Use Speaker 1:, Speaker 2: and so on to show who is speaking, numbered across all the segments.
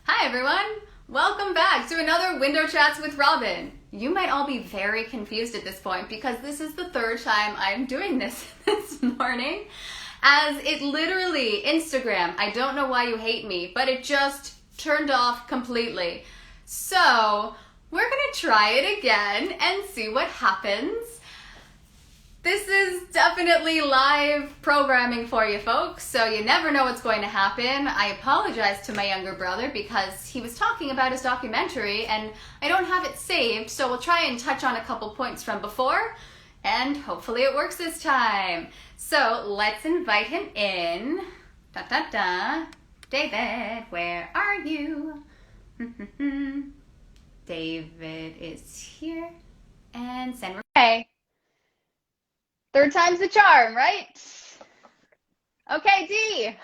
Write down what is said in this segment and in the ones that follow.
Speaker 1: Hi everyone! Welcome back to another Window Chats with Robyn. You might all be very confused at this point because this is the third time I'm doing this this morning. As it literally, Instagram, I don't know why you hate me, but it just turned off completely. So, we're gonna try it again and see what happens. This is definitely live programming for you folks, so you never know what's going to happen. I apologize to my younger brother because he was talking about his documentary and I don't have it saved, so we'll try and touch on a couple points from before and hopefully it works this time. So let's invite him in. Da da da. David, where are you? David is here and send. Okay. Third time's the charm, right? Okay, D.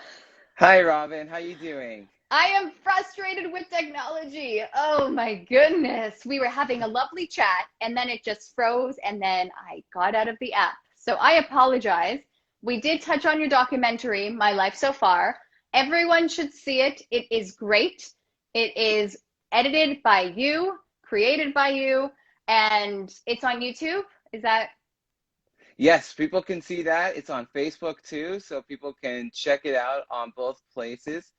Speaker 2: Hi, Robyn. How you doing?
Speaker 1: I am frustrated with technology. Oh my goodness. We were having a lovely chat and then it just froze and then I got out of the app. So I apologize. We did touch on your documentary, My Life So Far. Everyone should see it. It is great. It is edited by you, created by you, and it's on YouTube. Is that?
Speaker 2: Yes, people can see that. It's on Facebook too, so people can check it out on both places.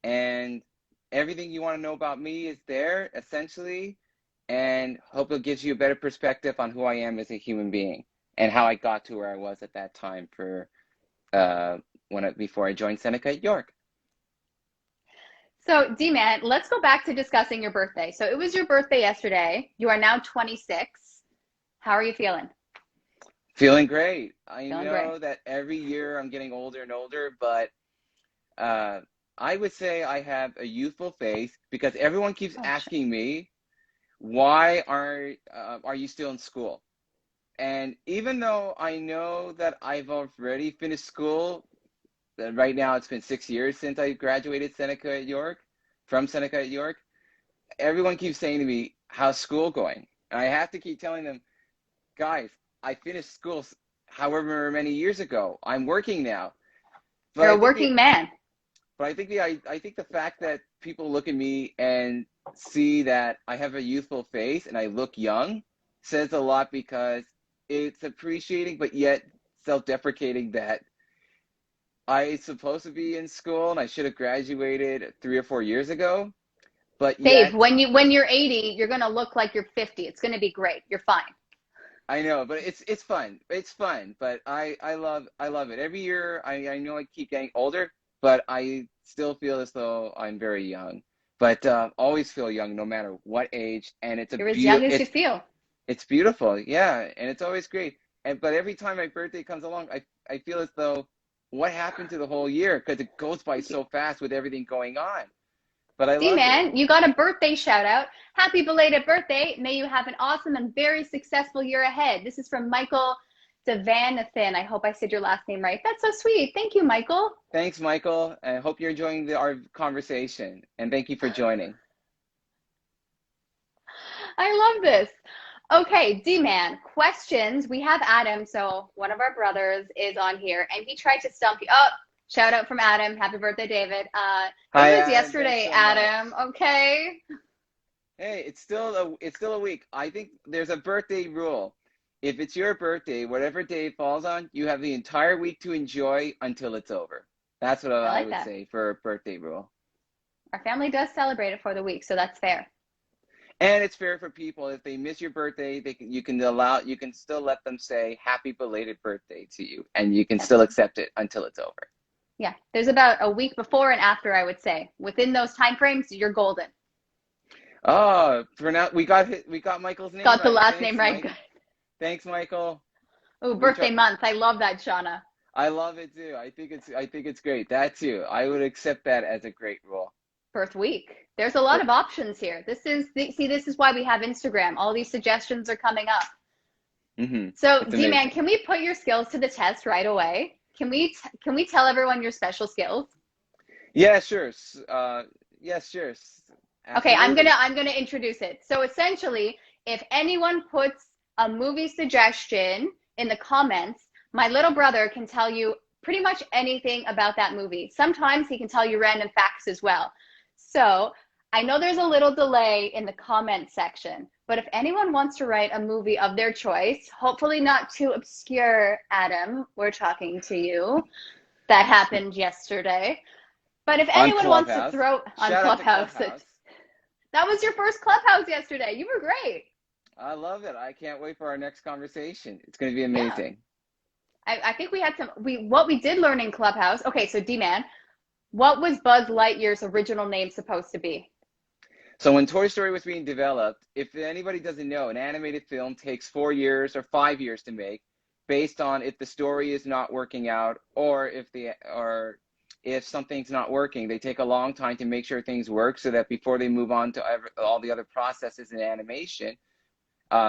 Speaker 2: And everything you want to know about me is there, essentially. And hope it gives you a better perspective on who I am as a human being and how I got to where I was at that time for before I joined Seneca at York.
Speaker 1: So, D-Man, let's go back to discussing your birthday. So it was your birthday yesterday. You are now 26. How are you feeling?
Speaker 2: Feeling great. I
Speaker 1: Feeling
Speaker 2: know
Speaker 1: great.
Speaker 2: that every year I'm getting older and older, but I would say I have a youthful face because everyone keeps
Speaker 1: Oh,
Speaker 2: asking me, why are you still in school? And even though I know that I've already finished school, right now it's been 6 years since I graduated from Seneca at York, everyone keeps saying to me, how's school going? And I have to keep telling them, guys, I finished school however many years ago. I'm working now. But
Speaker 1: you're
Speaker 2: I
Speaker 1: a
Speaker 2: think
Speaker 1: working man.
Speaker 2: I think the fact that people look at me and see that I have a youthful face and I look young says a lot because it's appreciating but yet self-deprecating that I'm supposed to be in school and I should have graduated 3 or 4 years ago, but
Speaker 1: Dave,
Speaker 2: yet
Speaker 1: when you're 80, you're gonna look like you're 50. It's gonna be great. You're fine.
Speaker 2: I know, but it's fun. It's fun, but I love it. Every year I know I keep getting older, but I still feel as though I'm very young. But always feel young no matter what age, and
Speaker 1: You're as young as you
Speaker 2: it's
Speaker 1: feel.
Speaker 2: it's beautiful. Yeah, and it's always great. And but every time my birthday comes along, I feel as though what happened to the whole year because it goes by so fast with everything going on. But I love it.
Speaker 1: D-Man, you got a birthday shout out. Happy belated birthday. May you have an awesome and very successful year ahead. This is from Michael Devanathan. I hope I said your last name right. That's so sweet. Thank you, Michael.
Speaker 2: Thanks, Michael. I hope you're enjoying our conversation, and thank you for joining.
Speaker 1: I love this. Okay, D-Man, questions. We have Adam, so one of our brothers is on here, and he tried to stump you. Oh, shout out from Adam. Happy birthday, David. It
Speaker 2: Hi,
Speaker 1: was
Speaker 2: Adam. Thanks
Speaker 1: yesterday,
Speaker 2: so much.
Speaker 1: Adam. Okay.
Speaker 2: Hey, it's still a week. I think there's a birthday rule. If it's your birthday, whatever day it falls on, you have the entire week to enjoy until it's over. That's what
Speaker 1: I
Speaker 2: I
Speaker 1: like
Speaker 2: would
Speaker 1: that.
Speaker 2: say for a birthday rule.
Speaker 1: Our family does celebrate it for the week, so that's fair.
Speaker 2: And it's fair for people if they miss your birthday, you can still let them say happy belated birthday to you, and you can
Speaker 1: Yes.
Speaker 2: still accept it until it's over.
Speaker 1: Yeah, there's about a week before and after, I would say. Within those time frames, you're golden.
Speaker 2: Oh, for now we got Michael's name
Speaker 1: Got the
Speaker 2: right.
Speaker 1: last name
Speaker 2: Thanks,
Speaker 1: right.
Speaker 2: Mike.
Speaker 1: Good.
Speaker 2: Thanks, Michael.
Speaker 1: Oh,
Speaker 2: We try.
Speaker 1: birthday month. I love that, Shauna.
Speaker 2: I love it too. I think it's great. That too. I would accept that as a great rule.
Speaker 1: Birth week. There's a lot of options here. This is why we have Instagram. All these suggestions are coming up. So,
Speaker 2: It's
Speaker 1: D-Man,
Speaker 2: amazing.
Speaker 1: can we put your skills to the test right away? Can we tell everyone your special skills?
Speaker 2: Yeah, sure. Yes, sure.
Speaker 1: Okay,
Speaker 2: Absolutely.
Speaker 1: I'm gonna introduce it. So essentially, if anyone puts a movie suggestion in the comments, my little brother can tell you pretty much anything about that movie. Sometimes he can tell you random facts as well. So I know there's a little delay in the comment section, but if anyone wants to write a movie of their choice, hopefully not too obscure, Adam, we're talking to you. That happened yesterday. But if
Speaker 2: On
Speaker 1: anyone wants to
Speaker 2: Clubhouse.
Speaker 1: throw on
Speaker 2: Shout out to
Speaker 1: Clubhouse,
Speaker 2: Clubhouse.
Speaker 1: that was your first Clubhouse yesterday. You were great.
Speaker 2: I love it. I can't wait for our next conversation. It's going to be
Speaker 1: Yeah.
Speaker 2: amazing.
Speaker 1: I think we had what we did learn in Clubhouse. Okay, so D-Man, what was Buzz Lightyear's original name supposed to be?
Speaker 2: So when Toy Story was being developed, if anybody doesn't know, an animated film takes 4 years or 5 years to make, based on if the story is not working out or if something's not working. They take a long time to make sure things work so that before they move on to all the other processes in animation,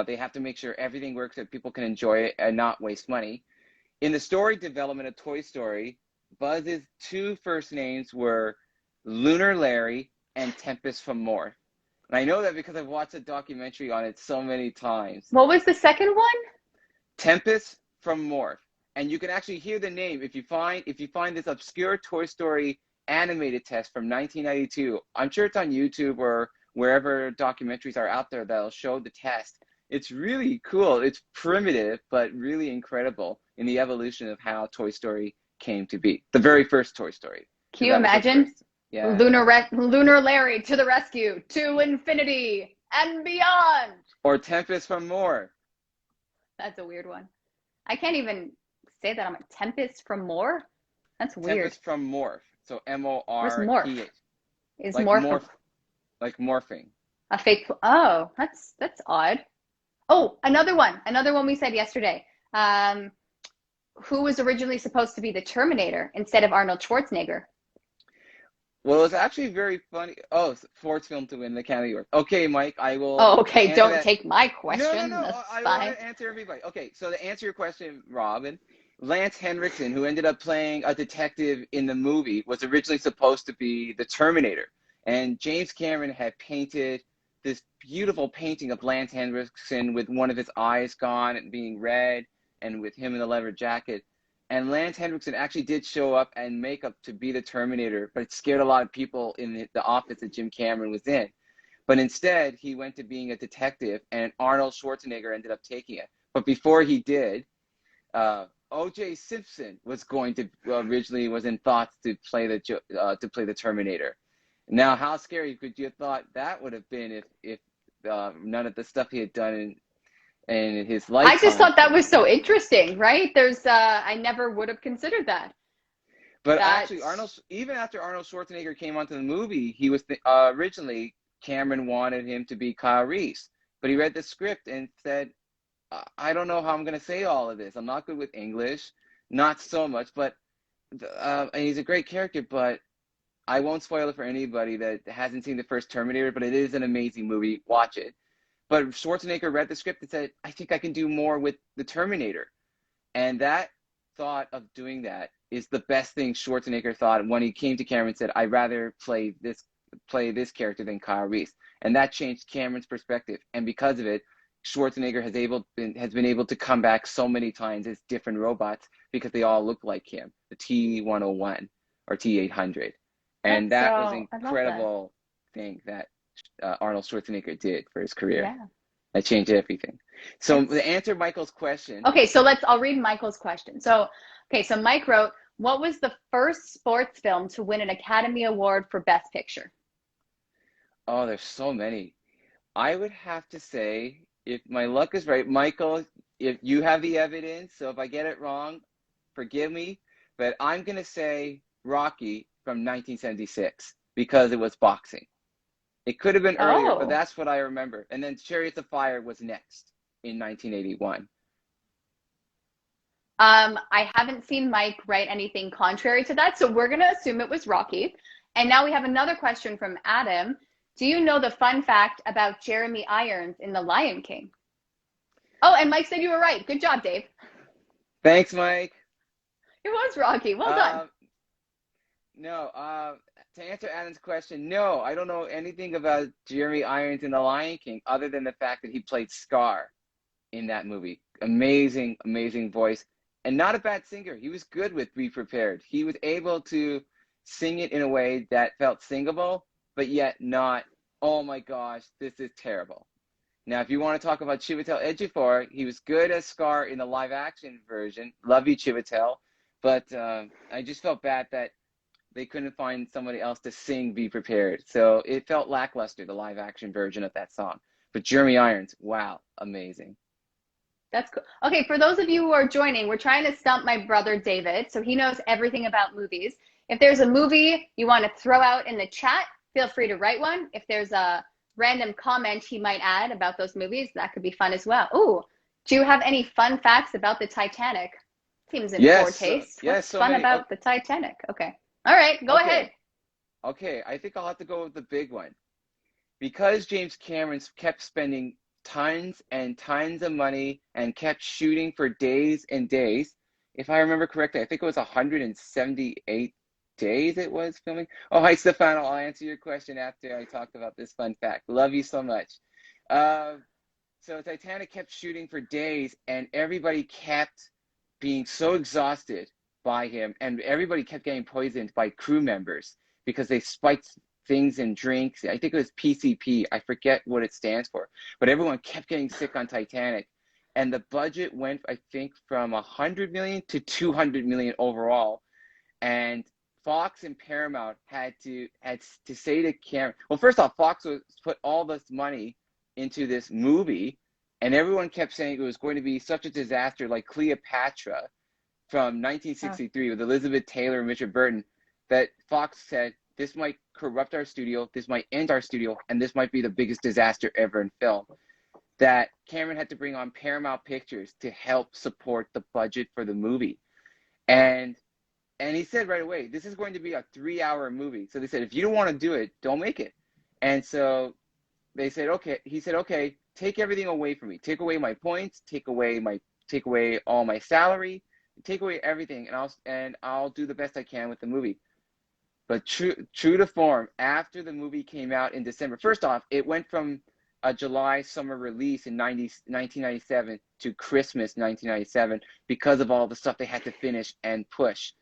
Speaker 2: they have to make sure everything works so that people can enjoy it and not waste money. In the story development of Toy Story, Buzz's two first names were Lunar Larry and Tempest from Morph. And I know that because I've watched a documentary on it so many times.
Speaker 1: What was the second one?
Speaker 2: Tempest from Morph. And you can actually hear the name if you find this obscure Toy Story animated test from 1992. I'm sure it's on YouTube or wherever documentaries are out there that'll show the test. It's really cool. It's primitive, but really incredible in the evolution of how Toy Story came to be. The very first Toy Story.
Speaker 1: Can you imagine?
Speaker 2: Yeah.
Speaker 1: Lunar Larry to the rescue, to infinity and beyond.
Speaker 2: Or Tempest from Morph.
Speaker 1: That's a weird one. I can't even say that. I'm a Tempest from Morph. That's weird.
Speaker 2: Tempest from Morph. So M-O-R-P-H.
Speaker 1: Where's Morph? Is
Speaker 2: like
Speaker 1: Morph
Speaker 2: like morphing.
Speaker 1: a fake? Oh, that's odd. Oh, another one we said yesterday. Who was originally supposed to be the Terminator instead of Arnold Schwarzenegger?
Speaker 2: Well, it's actually very funny. Oh, fourth film to win the Academy Award. Okay, Mike, I will.
Speaker 1: Oh, okay. Don't take my question.
Speaker 2: No.
Speaker 1: That's
Speaker 2: I
Speaker 1: fine.
Speaker 2: want to answer everybody. Okay, so to answer your question, Robyn, Lance Henriksen, who ended up playing a detective in the movie, was originally supposed to be the Terminator. And James Cameron had painted this beautiful painting of Lance Henriksen with one of his eyes gone and being red, and with him in the leather jacket. And Lance Henriksen actually did show up and makeup to be the Terminator, but it scared a lot of people in the office that Jim Cameron was in. But instead, he went to being a detective, and Arnold Schwarzenegger ended up taking it. But before he did, O.J. Simpson was going to originally was in thoughts to play the Terminator. Now, how scary could you have thought that would have been if none of the stuff he had done in his lifetime?
Speaker 1: I just thought that was so interesting, right? I never would have considered that.
Speaker 2: But actually, even after Arnold Schwarzenegger came onto the movie, he was originally Cameron wanted him to be Kyle Reese, but he read the script and said, "I don't know how I'm going to say all of this. I'm not good with English, not so much, but and he's a great character, but I won't spoil it for anybody that hasn't seen the first Terminator. But it is an amazing movie. Watch it." But Schwarzenegger read the script and said, "I think I can do more with the Terminator," and that thought of doing that is the best thing Schwarzenegger thought when he came to Cameron and said, "I'd rather play this character than Kyle Reese," and that changed Cameron's perspective. And because of it, Schwarzenegger has been able to come back so many times as different robots because they all look like him, the T-101 or T-800, and that was an incredible thing that Arnold Schwarzenegger did for his career.
Speaker 1: Yeah.
Speaker 2: That changed everything. So to answer Michael's question.
Speaker 1: Okay, so I'll read Michael's question. So Mike wrote, what was the first sports film to win an Academy Award for Best Picture?
Speaker 2: Oh, there's so many. I would have to say, if my luck is right, Michael, if you have the evidence, so if I get it wrong, forgive me, but I'm going to say Rocky from 1976 because it was boxing. It could have been earlier, but that's what I remember. And then Chariots of Fire was next in 1981.
Speaker 1: I haven't seen Mike write anything contrary to that, so we're going to assume it was Rocky. And now we have another question from Adam. Do you know the fun fact about Jeremy Irons in The Lion King? Oh, and Mike said you were right. Good job, Dave.
Speaker 2: Thanks, Mike.
Speaker 1: It was Rocky. Well done.
Speaker 2: No, to answer Adam's question, no, I don't know anything about Jeremy Irons in The Lion King other than the fact that he played Scar in that movie. Amazing, amazing voice. And not a bad singer. He was good with Be Prepared. He was able to sing it in a way that felt singable, but yet not, oh my gosh, this is terrible. Now, if you want to talk about Chiwetel Ejiofor, he was good as Scar in the live-action version. Love you, Chiwetel. But I just felt bad that they couldn't find somebody else to sing Be Prepared. So it felt lackluster, the live-action version of that song. But Jeremy Irons, wow, amazing.
Speaker 1: That's cool. Okay, for those of you who are joining, we're trying to stump my brother David, so he knows everything about movies. If there's a movie you want to throw out in the chat, feel free to write one. If there's a random comment he might add about those movies, that could be fun as well. Ooh, do you have any fun facts about the Titanic? Seems in poor taste. What's fun about the Titanic? Okay. All right, go ahead.
Speaker 2: Okay, I think I'll have to go with the big one. Because James Cameron kept spending tons and tons of money and kept shooting for days and days. If I remember correctly, I think it was 178 days it was filming. Oh, hi, Stefano. I'll answer your question after I talk about this fun fact. Love you so much. So Titanic kept shooting for days, and everybody kept being so exhausted by him, and everybody kept getting poisoned by crew members because they spiked things in drinks. I think it was PCP. I forget what it stands for, but everyone kept getting sick on Titanic, and the budget went, I think, from 100 million to 200 million overall, and Fox and Paramount had to say to Cameron, well, first off, Fox put all this money into this movie, and everyone kept saying it was going to be such a disaster, like Cleopatra from 1963 with Elizabeth Taylor and Richard Burton, that Fox said, this might corrupt our studio, this might end our studio, and this might be the biggest disaster ever in film. That Cameron had to bring on Paramount Pictures to help support the budget for the movie. And he said right away, this is going to be a 3-hour movie. So they said, if you don't want to do it, don't make it. And so they said, okay. He said, okay, take everything away from me. Take away my points. Take away all my salary. Take away everything, and I'll do the best I can with the movie. But true to form, after the movie came out in December, first off, it went from a July summer release in 1997 to Christmas 1997 because of all the stuff they had to finish and push.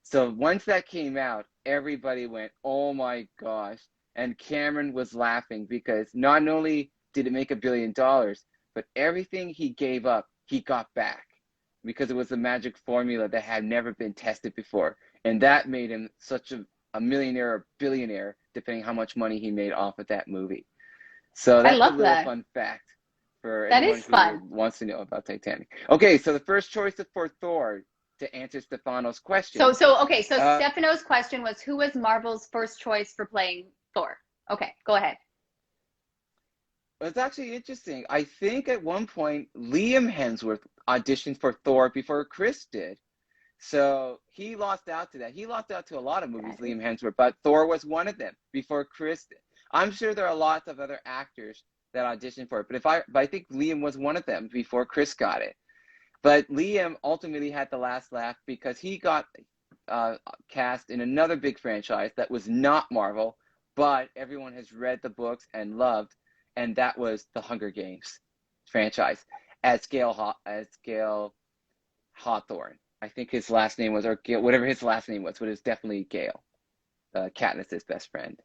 Speaker 2: So once that came out, everybody went, oh my gosh. And Cameron was laughing because not only did it make $1 billion, but everything he gave up, he got back because it was a magic formula that had never been tested before. And that made him such a millionaire or billionaire, depending how much money he made off of that movie. So that's a little fun fact for anyone who wants to know about Titanic. Okay, so the first choice is for Thor, to answer Stefano's question.
Speaker 1: So Stefano's question was, who was Marvel's first choice for playing Thor? Okay, go ahead.
Speaker 2: Well, it's actually interesting. I think at one point, Liam Hemsworth auditioned for Thor before Chris did. So he lost out to that. He lost out to a lot of movies, Liam Hemsworth, but Thor was one of them before Chris did. I'm sure there are lots of other actors that auditioned for it, but I think Liam was one of them before Chris got it. But Liam ultimately had the last laugh because he got cast in another big franchise that was not Marvel, but everyone has read the books and loved, and that was the Hunger Games franchise as Gale Hawthorne. I think his last name was, or Gale, whatever his last name was, but it was definitely Gale, Katniss's best friend.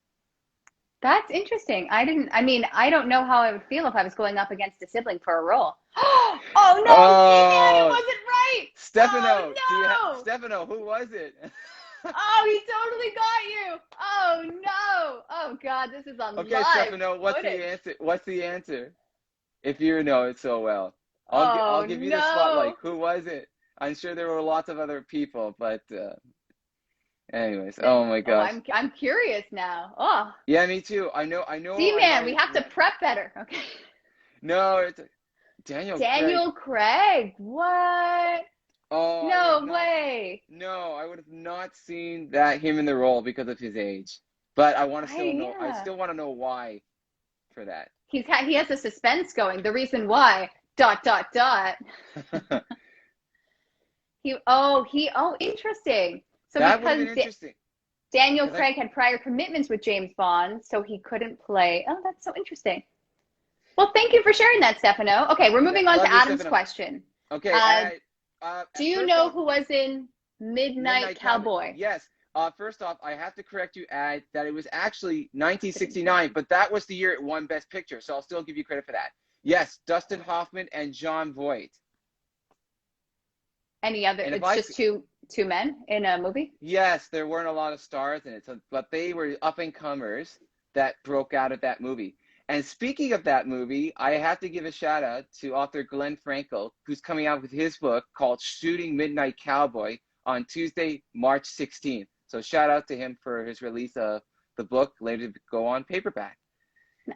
Speaker 1: That's interesting. I don't know how I would feel if I was going up against a sibling for a role. Oh no, man, it wasn't right.
Speaker 2: Stefano,
Speaker 1: oh, no.
Speaker 2: Stefano, who was it?
Speaker 1: Oh, he totally got you. Oh no. Oh God, this is on
Speaker 2: okay,
Speaker 1: live.
Speaker 2: Stefano, what's the answer? What's the answer? If you know it so well, I'll give you the spotlight. Who was it? I'm sure there were lots of other people, but anyways, oh my gosh.
Speaker 1: I'm curious now. Oh.
Speaker 2: Yeah, me too. I know.
Speaker 1: See, man, we have to prep better. Okay.
Speaker 2: No, it's Daniel
Speaker 1: Craig. What?
Speaker 2: Oh.
Speaker 1: No way.
Speaker 2: No, I would have not seen him in the role because of his age. But I want to still know. Yeah. I still want to know why for that.
Speaker 1: He has a suspense going. The reason why. ... Interesting. So
Speaker 2: that would have been interesting.
Speaker 1: Daniel Craig had prior commitments with James Bond, so he couldn't play. Oh, that's so interesting. Well, thank you for sharing that, Stefano. Okay, we're moving on to Adam's question.
Speaker 2: Okay.
Speaker 1: Do you know who was in Midnight Cowboy?
Speaker 2: Yes. First off, I have to correct you, Ad, that it was actually 1969, but that was the year it won Best Picture, so I'll still give you credit for that. Yes, Dustin Hoffman and Jon Voight.
Speaker 1: Any other?
Speaker 2: And if
Speaker 1: It's just two men in a movie?
Speaker 2: yes, there weren't a lot of stars in it, but they were up-and-comers that broke out of that movie. And speaking of that movie, I have to give a shout out to author Glenn Frankel, who's coming out with his book called Shooting Midnight Cowboy on Tuesday, March 16th. So shout out to him for his release of the book, later to go on paperback.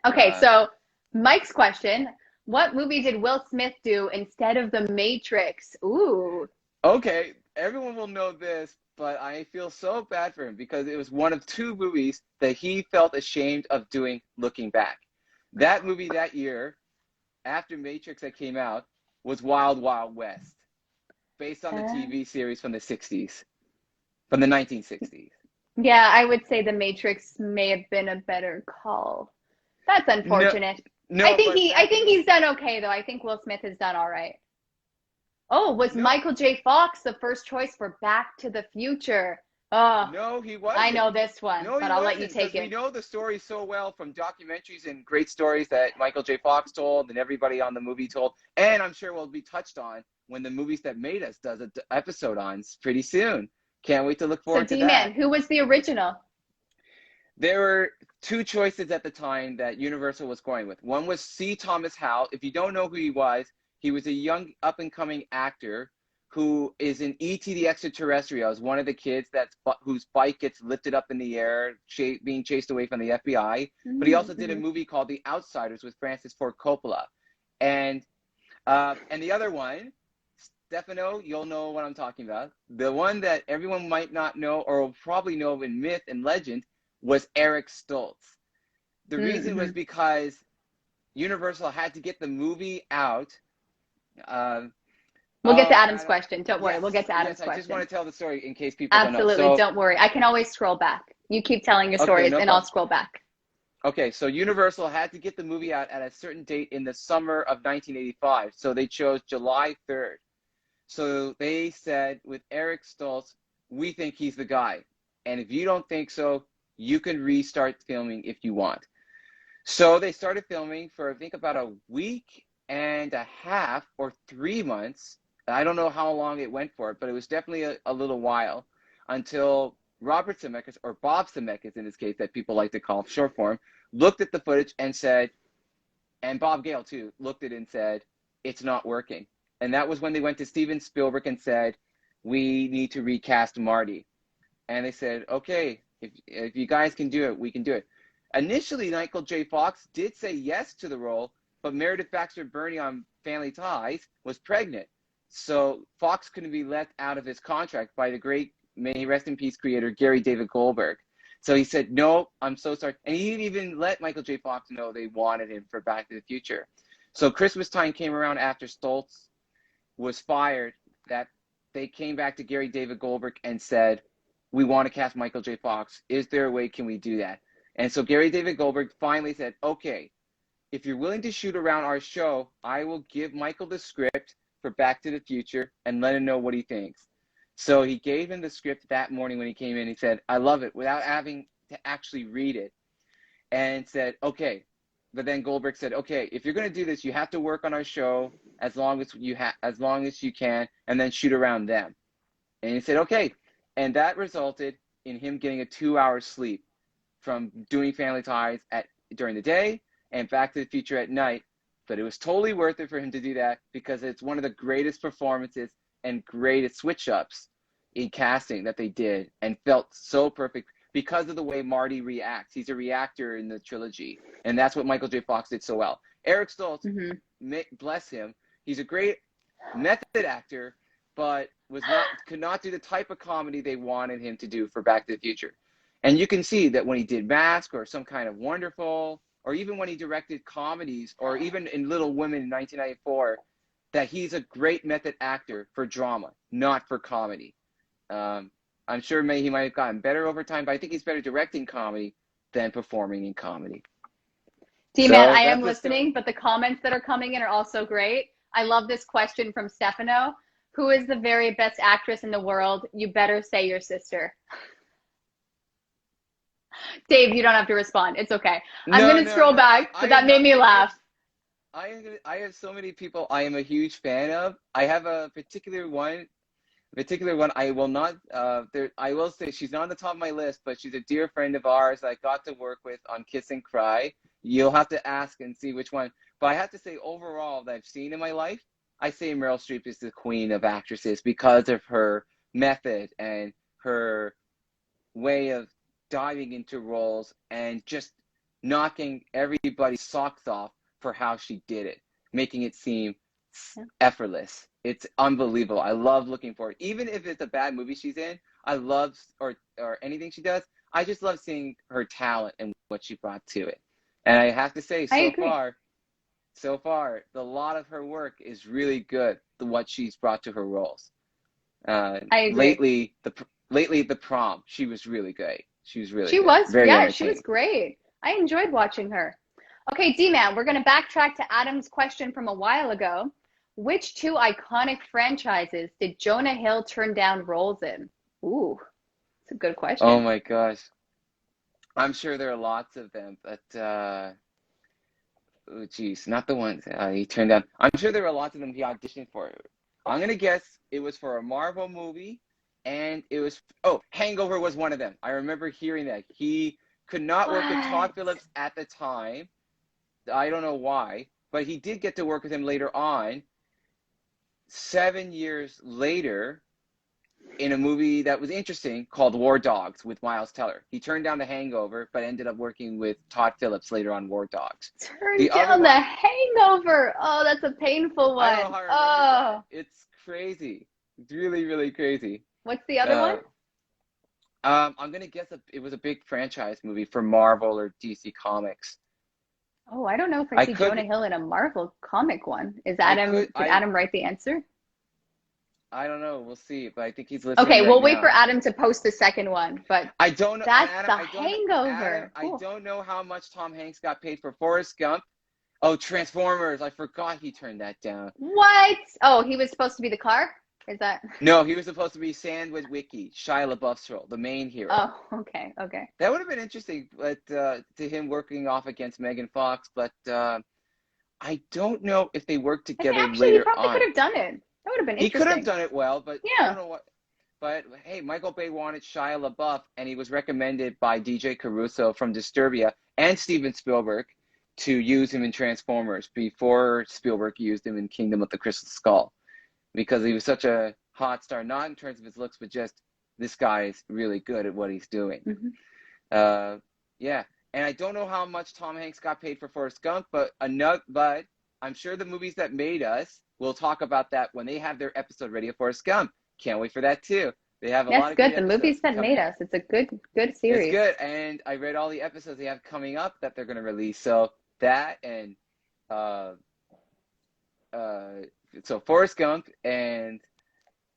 Speaker 1: Okay, so Mike's question, what movie did Will Smith do instead of The Matrix? Ooh.
Speaker 2: Okay, everyone will know this, but I feel so bad for him because it was one of two movies that he felt ashamed of doing looking back. That movie that year, after Matrix that came out, was Wild Wild West, based on the TV series from the 60s, from the 1960s.
Speaker 1: Yeah, I would say The Matrix may have been a better call. That's unfortunate.
Speaker 2: No,
Speaker 1: I think he's done okay though. I think Will Smith has done all right. Oh, was Michael J. Fox the first choice for Back to the Future? Oh,
Speaker 2: no, he wasn't.
Speaker 1: I know this one,
Speaker 2: No,
Speaker 1: but I'll let you take it.
Speaker 2: We know the story so well from documentaries and great stories that Michael J. Fox told and everybody on the movie told, and I'm sure will be touched on when the Movies That Made Us does an episode on pretty soon. Can't wait to look forward to that.
Speaker 1: D-Man, who was the original?
Speaker 2: There were two choices at the time that Universal was going with. One was C. Thomas Howell. If you don't know who he was a young up-and-coming actor who is in E.T. the Extraterrestrials, one of the kids whose bike gets lifted up in the air, being chased away from the FBI. But he also did a movie called The Outsiders with Francis Ford Coppola. And the other one, Stefano, you'll know what I'm talking about. The one that everyone might not know or will probably know in myth and legend was Eric Stoltz. The reason was because Universal had to get the movie out.
Speaker 1: We'll get to Adam's question. Don't worry. We'll get to Adam's question.
Speaker 2: I just want to tell the story in case people don't know.
Speaker 1: Absolutely. Don't worry. I can always scroll back. You keep telling your stories and I'll scroll back.
Speaker 2: Okay, so Universal had to get the movie out at a certain date in the summer of 1985. So they chose July 3rd. So they said with Eric Stoltz, we think he's the guy. And if you don't think so, you can restart filming if you want. So they started filming for, I think, about a week and a half or 3 months. I don't know how long it went for, but it was definitely a little while until Robert Zemeckis, or Bob Zemeckis in this case, that people like to call short form, looked at the footage and said, and Bob Gale too, looked at it and said, it's not working. And that was when they went to Steven Spielberg and said, we need to recast Marty. And they said, okay, if you guys can do it, we can do it. Initially, Michael J. Fox did say yes to the role, but Meredith Baxter Birney on Family Ties was pregnant. So Fox couldn't be let out of his contract by the great, may he rest in peace, creator Gary David Goldberg. So he said, no, I'm so sorry. And he didn't even let Michael J. Fox know they wanted him for Back to the Future. So Christmas time came around after Stoltz was fired, that they came back to Gary David Goldberg and said, we want to cast Michael J. Fox. Is there a way can we do that? And so Gary David Goldberg finally said, okay, if you're willing to shoot around our show, I will give Michael the script for Back to the Future and let him know what he thinks. So he gave him the script that morning when he came in. He said, I love it, without having to actually read it. And said, okay. But then Goldberg said, okay, if you're going to do this, you have to work on our show as long as you can, and then shoot around them. And he said, okay. And that resulted in him getting a 2-hour sleep from doing Family Ties during the day and Back to the Future at night. But it was totally worth it for him to do that because it's one of the greatest performances and greatest switch-ups in casting that they did, and felt so perfect because of the way Marty reacts. He's a reactor in the trilogy, and that's what Michael J. Fox did so well. Eric Stoltz, bless him, he's a great method actor, but could not do the type of comedy they wanted him to do for Back to the Future. And you can see that when he did Mask or Some Kind of Wonderful, or even when he directed comedies, or even in Little Women in 1994, that he's a great method actor for drama, not for comedy. I'm sure he might have gotten better over time, but I think he's better directing comedy than performing in comedy.
Speaker 1: D-Man, I am listening, but the comments that are coming in are also great. I love this question from Stefano. Who is the very best actress in the world? You better say your sister. Dave, you don't have to respond. It's okay. I'm
Speaker 2: No,
Speaker 1: gonna
Speaker 2: no,
Speaker 1: scroll
Speaker 2: no.
Speaker 1: back, but
Speaker 2: I
Speaker 1: that
Speaker 2: am
Speaker 1: made
Speaker 2: not.
Speaker 1: me laugh.
Speaker 2: I have so many people I am a huge fan of. I have a particular one. I will not. I will say she's not on the top of my list, but she's a dear friend of ours that I got to work with on Kiss and Cry. You'll have to ask and see which one. But I have to say, overall, that I've seen in my life, I say Meryl Streep is the queen of actresses because of her method and her way of diving into roles and just knocking everybody's socks off for how she did it, making it seem
Speaker 1: Yeah.
Speaker 2: effortless. It's unbelievable. I love looking for it. Even if it's a bad movie she's in, I love or anything she does. I just love seeing her talent and what she brought to it. And I have to say,
Speaker 1: I agree.
Speaker 2: so far, a lot of her work is really good. What she's brought to her roles.
Speaker 1: I agree.
Speaker 2: Lately, the prom, she was really great. She was really
Speaker 1: She
Speaker 2: good,
Speaker 1: was,
Speaker 2: very
Speaker 1: yeah, she was
Speaker 2: entertaining.
Speaker 1: great. I enjoyed watching her. Okay, D-Man, we're gonna backtrack to Adam's question from a while ago. Which two iconic franchises did Jonah Hill turn down roles in? Ooh, it's a good
Speaker 2: Oh
Speaker 1: question.
Speaker 2: my gosh, I'm sure there are lots of them, but oh geez, not the ones he turned down. I'm sure there were lots of them he auditioned for. I'm gonna guess it was for a Marvel movie, and it was Hangover was one of them. I remember hearing that he could not work with Todd
Speaker 1: What?
Speaker 2: Phillips at the time. I don't know why, but he did get to work with him later on. 7 years later, in a movie that was interesting called War Dogs with Miles Teller. He turned down The Hangover, but ended up working with Todd Phillips later on War Dogs.
Speaker 1: Turn
Speaker 2: The other
Speaker 1: down the
Speaker 2: one,
Speaker 1: hangover. Oh, that's a painful
Speaker 2: I don't know
Speaker 1: one.
Speaker 2: how I remembered that.
Speaker 1: Oh,
Speaker 2: It's crazy. It's really, really crazy.
Speaker 1: what's the other one?
Speaker 2: Uh, I'm gonna guess it was a big franchise movie for Marvel or DC Comics.
Speaker 1: Oh, I don't know if I
Speaker 2: I
Speaker 1: see Jonah
Speaker 2: could,
Speaker 1: Hill in a Marvel comic one. Is
Speaker 2: I
Speaker 1: Adam,
Speaker 2: could,
Speaker 1: did Adam write the answer?
Speaker 2: I don't know. We'll see. But I think he's listening
Speaker 1: Okay,
Speaker 2: right
Speaker 1: we'll wait for
Speaker 2: now.
Speaker 1: Adam to post the second one, but
Speaker 2: I don't know,
Speaker 1: that's
Speaker 2: Adam.
Speaker 1: the
Speaker 2: Adam,
Speaker 1: hangover.
Speaker 2: I
Speaker 1: Ooh.
Speaker 2: don't know how much Tom Hanks got paid for Forrest Gump. Oh, Transformers. I forgot he turned that down.
Speaker 1: What? Oh, he was supposed to be the car? Is that?
Speaker 2: No, he was supposed to be Sandwich Wiki, Shia LaBeouf's role, the main hero.
Speaker 1: Oh, okay, okay.
Speaker 2: That would have been interesting, but to him working off against Megan Fox, but I don't know if they worked
Speaker 1: I think
Speaker 2: together
Speaker 1: actually he
Speaker 2: later
Speaker 1: probably could
Speaker 2: on.
Speaker 1: have done it. That would have been
Speaker 2: He could have
Speaker 1: interesting.
Speaker 2: done it well, but I
Speaker 1: Yeah.
Speaker 2: don't know what. But hey, Michael Bay wanted Shia LaBeouf, and he was recommended by DJ Caruso from Disturbia and Steven Spielberg to use him in Transformers before Spielberg used him in Kingdom of the Crystal Skull because he was such a hot star, not in terms of his looks, but just this guy is really good at what he's doing.
Speaker 1: Hmm.
Speaker 2: Uh, yeah, and I don't know how much Tom Hanks got paid for Forrest Gump, but I'm sure the movies that made us will talk about that when they have their episode ready of Forrest Gump. Can't wait for that too. They have a
Speaker 1: That's
Speaker 2: lot of great
Speaker 1: good. The movies
Speaker 2: episodes
Speaker 1: that made
Speaker 2: coming up.
Speaker 1: us. It's a good
Speaker 2: It's
Speaker 1: series.
Speaker 2: good, and I read all the episodes they have coming up that they're going to release. So that and uh, uh, so Forrest Gump and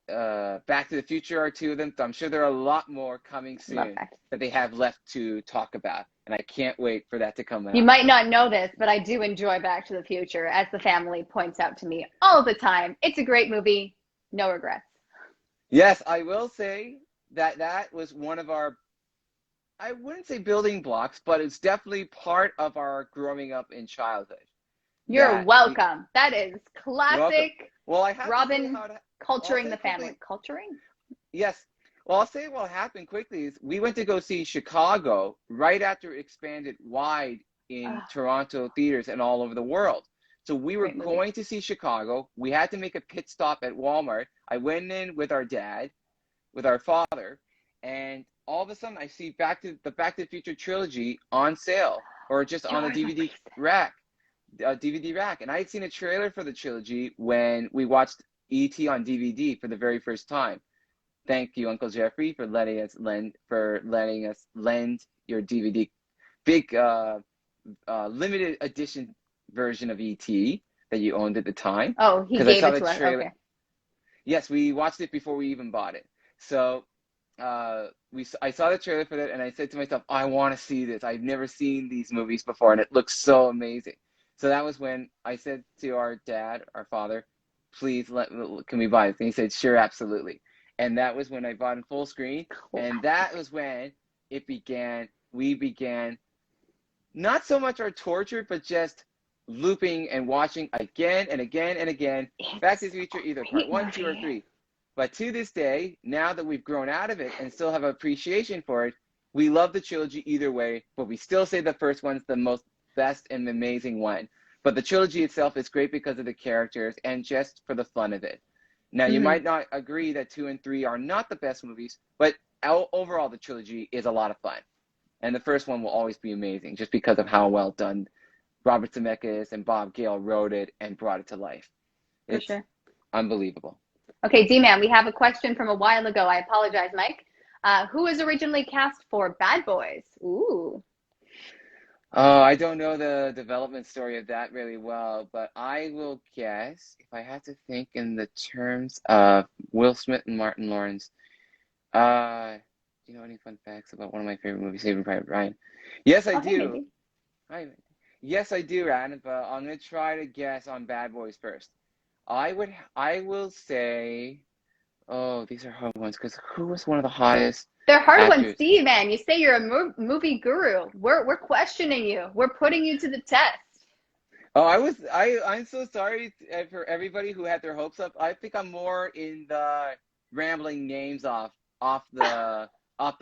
Speaker 2: Back to the Future are two of them. I'm sure there are a lot more coming
Speaker 1: Love
Speaker 2: soon
Speaker 1: that.
Speaker 2: that they have left to talk about, and I can't wait for that to come
Speaker 1: You
Speaker 2: out.
Speaker 1: might not know this, but I do enjoy Back to the Future, as the family points out to me all the time. It's a great movie. No regrets.
Speaker 2: Yes, I will say that that was one of our, I wouldn't say building blocks, but it's definitely part of our growing up in childhood.
Speaker 1: You're
Speaker 2: That we,
Speaker 1: welcome. That is
Speaker 2: you're welcome.
Speaker 1: classic
Speaker 2: Well, I have to say
Speaker 1: Robyn
Speaker 2: how to, I'll
Speaker 1: culturing
Speaker 2: say
Speaker 1: the family.
Speaker 2: quickly,
Speaker 1: Culturing?
Speaker 2: yes. Well, I'll say what happened quickly is we went to go see Chicago right after it expanded wide in
Speaker 1: Oh,
Speaker 2: Toronto theaters and all over the world. So we were
Speaker 1: great movie.
Speaker 2: going to see Chicago. We had to make a pit stop at Walmart. I went in with our dad, with our father, and all of a sudden I see Back to the Future trilogy on sale or just
Speaker 1: Do
Speaker 2: on a
Speaker 1: remember
Speaker 2: DVD
Speaker 1: this.
Speaker 2: rack, DVD rack. And I had seen a trailer for the trilogy when we watched E.T. on DVD for the very first time. Thank you, Uncle Jeffrey, for letting us lend your DVD big limited edition version of ET that you owned at the time
Speaker 1: Oh, he
Speaker 2: because I
Speaker 1: gave
Speaker 2: saw
Speaker 1: it
Speaker 2: the
Speaker 1: to us.
Speaker 2: trailer.
Speaker 1: Okay.
Speaker 2: Yes, we watched it before we even bought it. So I saw the trailer for that, and I said to myself, I want to see this. I've never seen these movies before, and it looks so amazing. So that was when I said to our dad, our father, please can we buy this? And he said, sure, absolutely. And that was when I bought in full screen, and that was when it began we began not so much our torture, but just looping and watching again and again and again Back to the Future, either part 1, 2, or 3. But to this day, now that we've grown out of it and still have appreciation for it, we love the trilogy either way, but we still say the first one's the most best and amazing one. But the trilogy itself is great because of the characters and just for the fun of it. Now, you might not agree that 2 and 3 are not the best movies, but overall the trilogy is a lot of fun. And the first one will always be amazing just because of how well done Robert Zemeckis and Bob Gale wrote it and brought it to life. It's unbelievable.
Speaker 1: Okay, D-Man, we have a question from a while ago. I apologize, Mike. Who was originally cast for Bad Boys? Ooh.
Speaker 2: Oh, I don't know the development story of that really well, but I will guess, if I had to think in the terms of Will Smith and Martin Lawrence, do you know any fun facts about one of my favorite movies, Saving Private Ryan? Yes, I do. Yes, I do, Ryan, but I'm going to try to guess on Bad Boys first. I will say, oh, these are hard ones, because who was one of the hottest
Speaker 1: They're hard
Speaker 2: actors?
Speaker 1: ones, Steve, man. You say you're a movie guru. We're questioning you. We're putting you to the test.
Speaker 2: Oh, I'm so sorry for everybody who had their hopes up. I think I'm more in the rambling names off the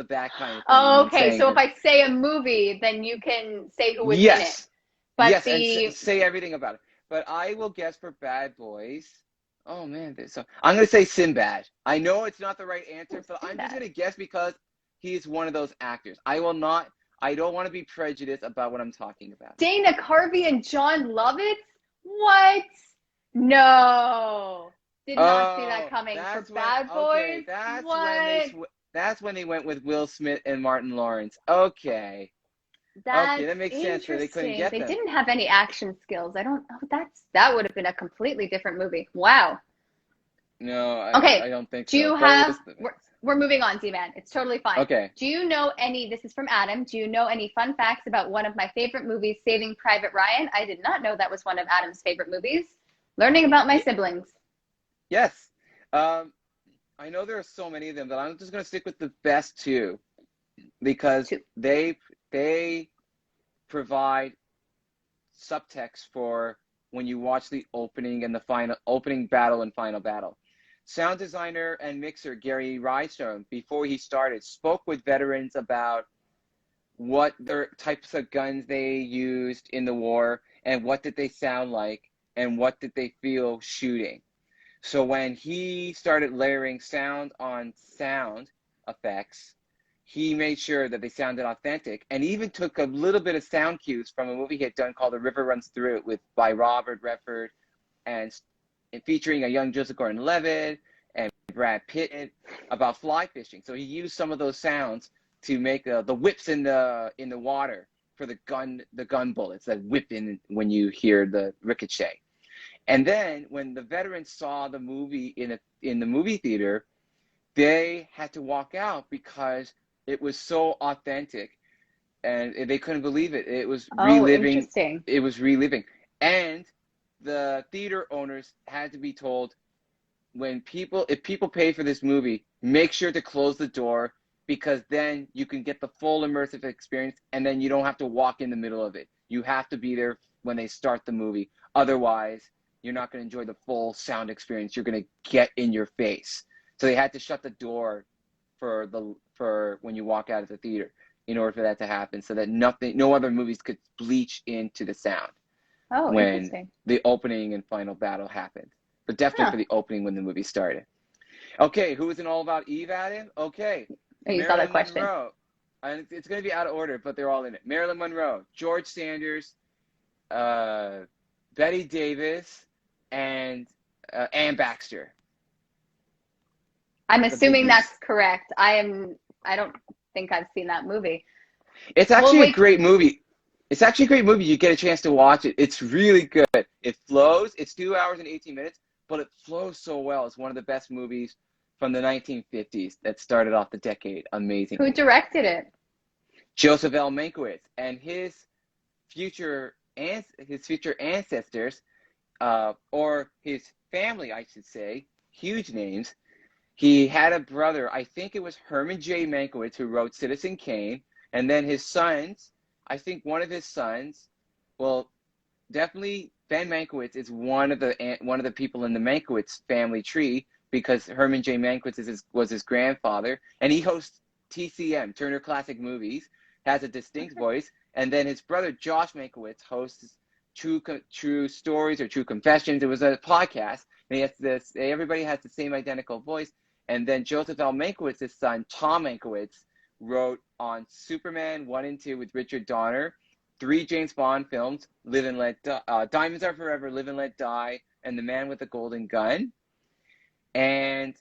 Speaker 2: back kind of thing.
Speaker 1: Oh, okay, so if I say a movie, then you can say who was in it. But
Speaker 2: yes, and say everything about it. But I will guess for Bad Boys. Oh man, I'm gonna say Sinbad. I know it's not the right answer, but I'm just gonna guess because he's one of those actors. I don't want to be prejudiced about what I'm talking about.
Speaker 1: Dana Carvey and John Lovitz? What? No. Did not see that coming. For Bad Boys?
Speaker 2: Okay, that's when they went with Will Smith and Martin Lawrence. Okay. That makes sense. So they couldn't get them.
Speaker 1: They didn't have any action skills. That would have been a completely different movie. Wow.
Speaker 2: No, I don't think so.
Speaker 1: Do you have? We're moving on, D-Man. It's totally fine.
Speaker 2: Okay.
Speaker 1: Do you know any? This is from Adam. Do you know any fun facts about one of my favorite movies, Saving Private Ryan? I did not know that was one of Adam's favorite movies. Learning about my siblings.
Speaker 2: Yes. I know there are so many of them, but I'm just going to stick with the best two because they provide subtext for when you watch the opening and the opening battle and final battle. Sound designer and mixer Gary Rydstone, before he started, spoke with veterans about what their types of guns they used in the war and what did they sound like and what did they feel shooting. So when he started layering sound on sound effects, he made sure that they sounded authentic and even took a little bit of sound cues from a movie he had done called The River Runs Through It by Robert Redford and featuring a young Joseph Gordon-Levitt and Brad Pitt about fly fishing. So he used some of those sounds to make the whips in the water for the gun bullets that whip in when you hear the ricochet. And then when the veterans saw the movie in the movie theater, they had to walk out because it was so authentic and they couldn't believe it. It was reliving.
Speaker 1: Interesting.
Speaker 2: It was reliving. And the theater owners had to be told, if people pay for this movie, make sure to close the door because then you can get the full immersive experience and then you don't have to walk in the middle of it. You have to be there when they start the movie. Otherwise, you're not going to enjoy the full sound experience. You're going to get in your face. So they had to shut the door for when you walk out of the theater in order for that to happen so that no other movies could bleach into the sound. When the opening and final battle happened. But definitely for the opening when the movie started. Okay, who was in All About Eve, Adam? Okay.
Speaker 1: You saw that question.
Speaker 2: Monroe. And it's going to be out of order, but they're all in it. Marilyn Monroe, George Sanders, Betty Davis, and Ann Baxter.
Speaker 1: I'm assuming that's correct. I don't think I've seen that movie.
Speaker 2: It's actually a great movie. It's actually a great movie. You get a chance to watch it. It's really good. It flows. It's 2 hours and 18 minutes, but it flows so well. It's one of the best movies from the 1950s that started off the decade. Amazing.
Speaker 1: Who directed it?
Speaker 2: Joseph L. Mankiewicz and his future ancestors, or his family, I should say, huge names. He had a brother, I think it was Herman J. Mankiewicz, who wrote Citizen Kane, And then his sons, I think one of his sons, well, definitely Ben Mankiewicz is one of the people in the Mankiewicz family tree, because Herman J. Mankiewicz was his grandfather, and he hosts TCM, Turner Classic Movies, has a distinct voice. And then his brother Josh Mankiewicz hosts True Stories or True Confessions. It was a podcast, and he has this. Everybody has the same identical voice. And then Joseph L. Mankiewicz's son Tom Mankiewicz wrote on Superman 1 and 2 with Richard Donner, 3 James Bond films, Live and Let Die, Diamonds Are Forever, Live and Let Die, and The Man with the Golden Gun. And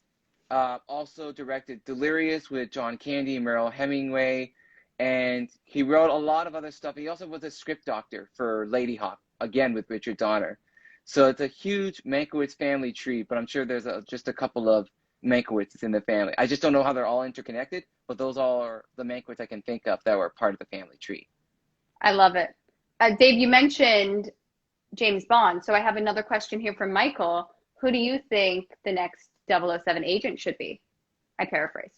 Speaker 2: also directed Delirious with John Candy and Merrill Hemingway. And he wrote a lot of other stuff. He also was a script doctor for Lady Hawk, again with Richard Donner. So it's a huge Mankiewicz family tree, but I'm sure there's just a couple of Mankiewicz's in the family. I just don't know how they're all interconnected, but those all are the Mankiewicz I can think of that were part of the family tree.
Speaker 1: I love it. Dave, you mentioned James Bond, so I have another question here from Michael. Who do you think the next 007 agent should be? I paraphrased.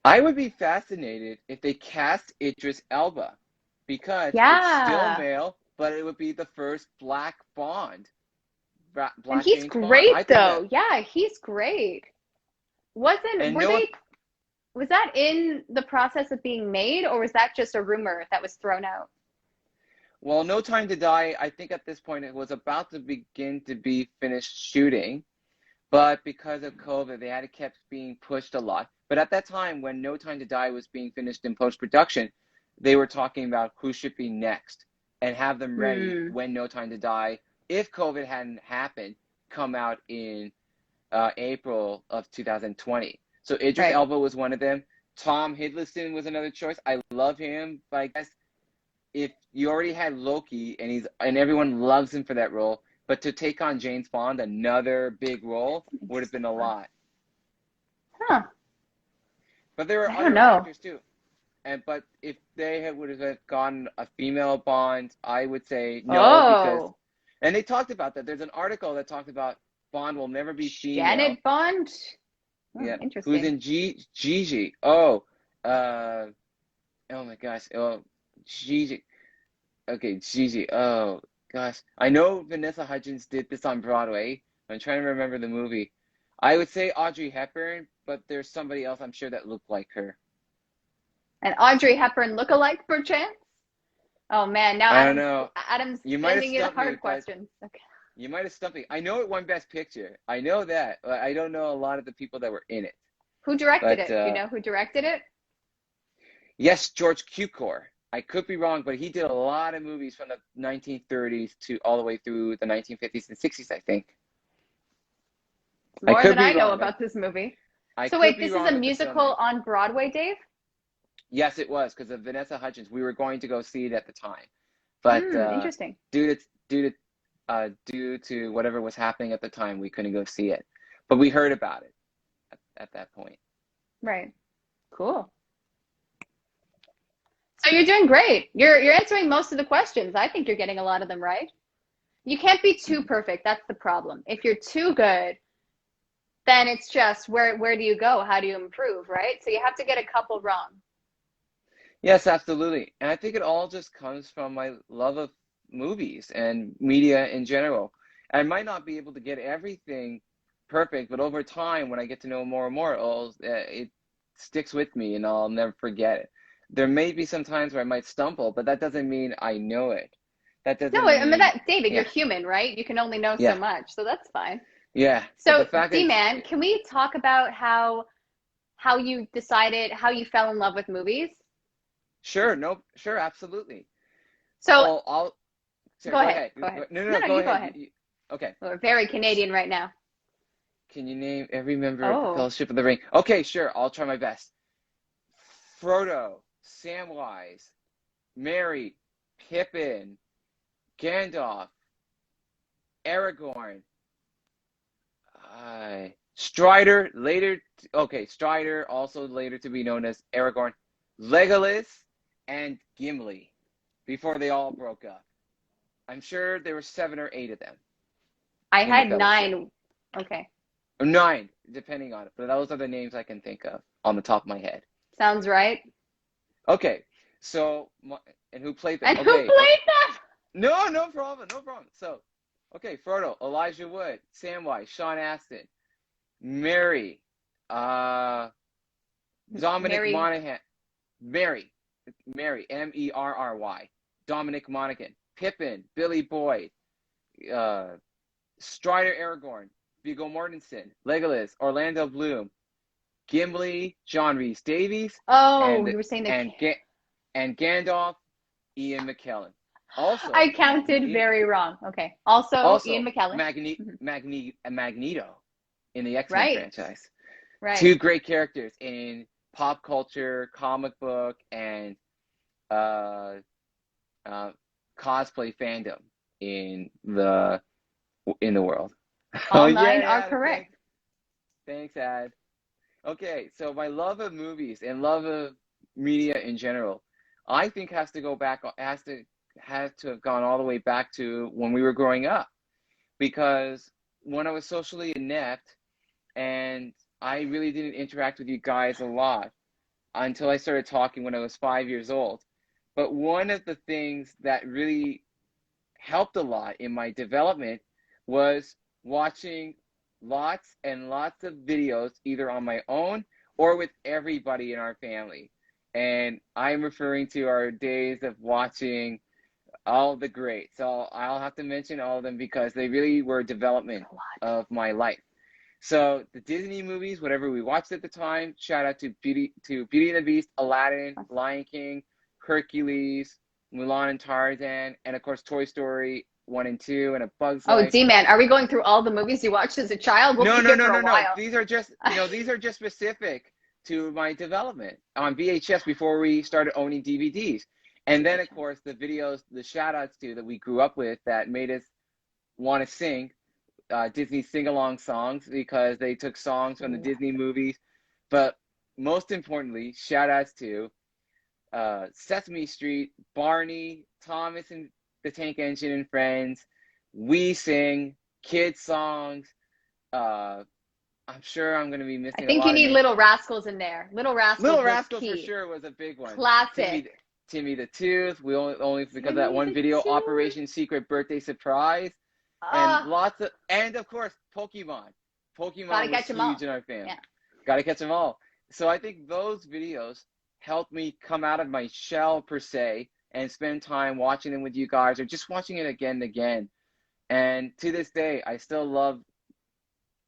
Speaker 2: I would be fascinated if they cast Idris Elba, because it's still male, but it would be the first black Bond.
Speaker 1: And he's great, though. Yeah, he's great. Was that in the process of being made, or was that just a rumor that was thrown out?
Speaker 2: Well, No Time to Die, I think at this point it was about to begin to be finished shooting, but because of COVID, they had to keep being pushed a lot. But at that time, when No Time to Die was being finished in post-production, they were talking about who should be next and have them ready when No Time to Die, if COVID hadn't happened, come out in April of 2020. So Idris Elba was one of them. Tom Hiddleston was another choice. I love him, but I guess if you already had Loki and everyone loves him for that role, but to take on James Bond, another big role, would have been a lot.
Speaker 1: Huh.
Speaker 2: But there were other actors too. But if they would have gotten a female Bond, I would say no, because and they talked about that. There's an article that talked about Bond will never be female.
Speaker 1: Janet Bond? Oh,
Speaker 2: yeah.
Speaker 1: Interesting.
Speaker 2: Who's in Gigi? Oh my gosh. Oh, Gigi. Okay, Gigi. Oh gosh. I know Vanessa Hudgens did this on Broadway. I'm trying to remember the movie. I would say Audrey Hepburn, but there's somebody else I'm sure that looked like her.
Speaker 1: An Audrey Hepburn lookalike, perchance? Oh man, now
Speaker 2: I don't know.
Speaker 1: Adam's sending you the hard questions. Okay.
Speaker 2: You might have stumped me. I know it won Best Picture. I know that. But I don't know a lot of the people that were in it.
Speaker 1: Who directed it? Do you know who directed it?
Speaker 2: Yes, George Cukor. I could be wrong, but he did a lot of movies from the 1930s to all the way through the 1950s and 60s, I think.
Speaker 1: More than I know about this movie. So wait, this is a musical on Broadway, Dave?
Speaker 2: Yes, it was, because of Vanessa Hudgens. We were going to go see it at the time, but
Speaker 1: interesting.
Speaker 2: Due to whatever was happening at the time, we couldn't go see it. But we heard about it at that point.
Speaker 1: Right. Cool. So you're doing great. You're answering most of the questions. I think you're getting a lot of them right. You can't be too perfect. That's the problem. If you're too good, then it's just where do you go? How do you improve, right? So you have to get a couple wrong.
Speaker 2: Yes, absolutely. And I think it all just comes from my love of movies and media in general. I might not be able to get everything perfect, but over time, when I get to know more and more, it sticks with me and I'll never forget it. There may be some times where I might stumble, but that doesn't mean I know it. That doesn't mean,
Speaker 1: I mean, David, you're human, right? You can only know so much, so that's fine.
Speaker 2: Yeah.
Speaker 1: So, D-Man, can we talk about how you decided, how you fell in love with movies?
Speaker 2: Sure. Sure. Absolutely.
Speaker 1: So
Speaker 2: Sorry,
Speaker 1: go ahead.
Speaker 2: No, go ahead. Okay.
Speaker 1: We're very Canadian right now.
Speaker 2: Can you name every member of the Fellowship of the Ring? Okay, sure. I'll try my best. Frodo, Samwise, Merry, Pippin, Gandalf, Aragorn, Strider, Strider, also later to be known as Aragorn, Legolas, and Gimli, before they all broke up. I'm sure there were 7 or 8 of them.
Speaker 1: I had 9. Okay.
Speaker 2: Or 9, depending on it. But those are the names I can think of on the top of my head.
Speaker 1: Sounds right.
Speaker 2: Okay, so and who played them?
Speaker 1: And who
Speaker 2: Okay,
Speaker 1: played them?
Speaker 2: no problem, no problem. So, okay, Frodo, Elijah Wood, Samwise, Sean Astin, Mary, uh, Dominic
Speaker 1: Mary.
Speaker 2: Monaghan, Mary, Merry, Dominic Monaghan, Pippin, Billy Boyd, uh, Strider Aragorn, Viggo Mortensen, Legolas, Orlando Bloom, Gimli, John Rhys Davies,
Speaker 1: Oh,
Speaker 2: and
Speaker 1: you were saying the.
Speaker 2: and and Gandalf, Ian McKellen.
Speaker 1: I
Speaker 2: Also,
Speaker 1: counted very wrong. Okay. Also, Ian
Speaker 2: also
Speaker 1: McKellen. Mm-hmm.
Speaker 2: Magneto in the X-Men
Speaker 1: Right.
Speaker 2: franchise.
Speaker 1: Right.
Speaker 2: Two great characters in pop culture, comic book, and uh, cosplay fandom in the world. Oh
Speaker 1: All nine are
Speaker 2: yeah,
Speaker 1: correct.
Speaker 2: thanks, Ad. Okay, so my love of movies and love of media in general, I think has to have gone all the way back to when we were growing up. Because when I was socially inept and I really didn't interact with you guys a lot until I started talking when I was 5 years old. But one of the things that really helped a lot in my development was watching lots and lots of videos either on my own or with everybody in our family. And I'm referring to our days of watching all the greats. So I'll have to mention all of them because they really were development of my life. So the Disney movies, whatever we watched at the time, shout out to Beauty and the Beast, Aladdin, Lion King, Hercules, Mulan and Tarzan, and of course Toy Story 1 and 2, and A Bug's
Speaker 1: Oh,
Speaker 2: Life.
Speaker 1: D-Man, are we going through all the movies you watched as a child? We'll be here for a while.
Speaker 2: These are just specific to my development on VHS before we started owning DVDs. And then of course the videos, the shout outs to that we grew up with that made us want to sing. Disney sing-along songs because they took songs from the Disney movies. But most importantly, shout-outs to Sesame Street, Barney, Thomas and the Tank Engine and Friends, We Sing, kids songs. I'm sure I'm going to be missing
Speaker 1: I think
Speaker 2: a lot
Speaker 1: you need
Speaker 2: of
Speaker 1: Little Rascals in there. Little Rascals
Speaker 2: for
Speaker 1: key.
Speaker 2: sure was a big one.
Speaker 1: Classic.
Speaker 2: Timmy the Tooth. We only because of that one video, Operation Secret Birthday Surprise. And of course Pokemon. Pokemon was huge in our family. Yeah. Gotta catch them all. So I think those videos helped me come out of my shell per se and spend time watching them with you guys or just watching it again and again. And to this day, I still love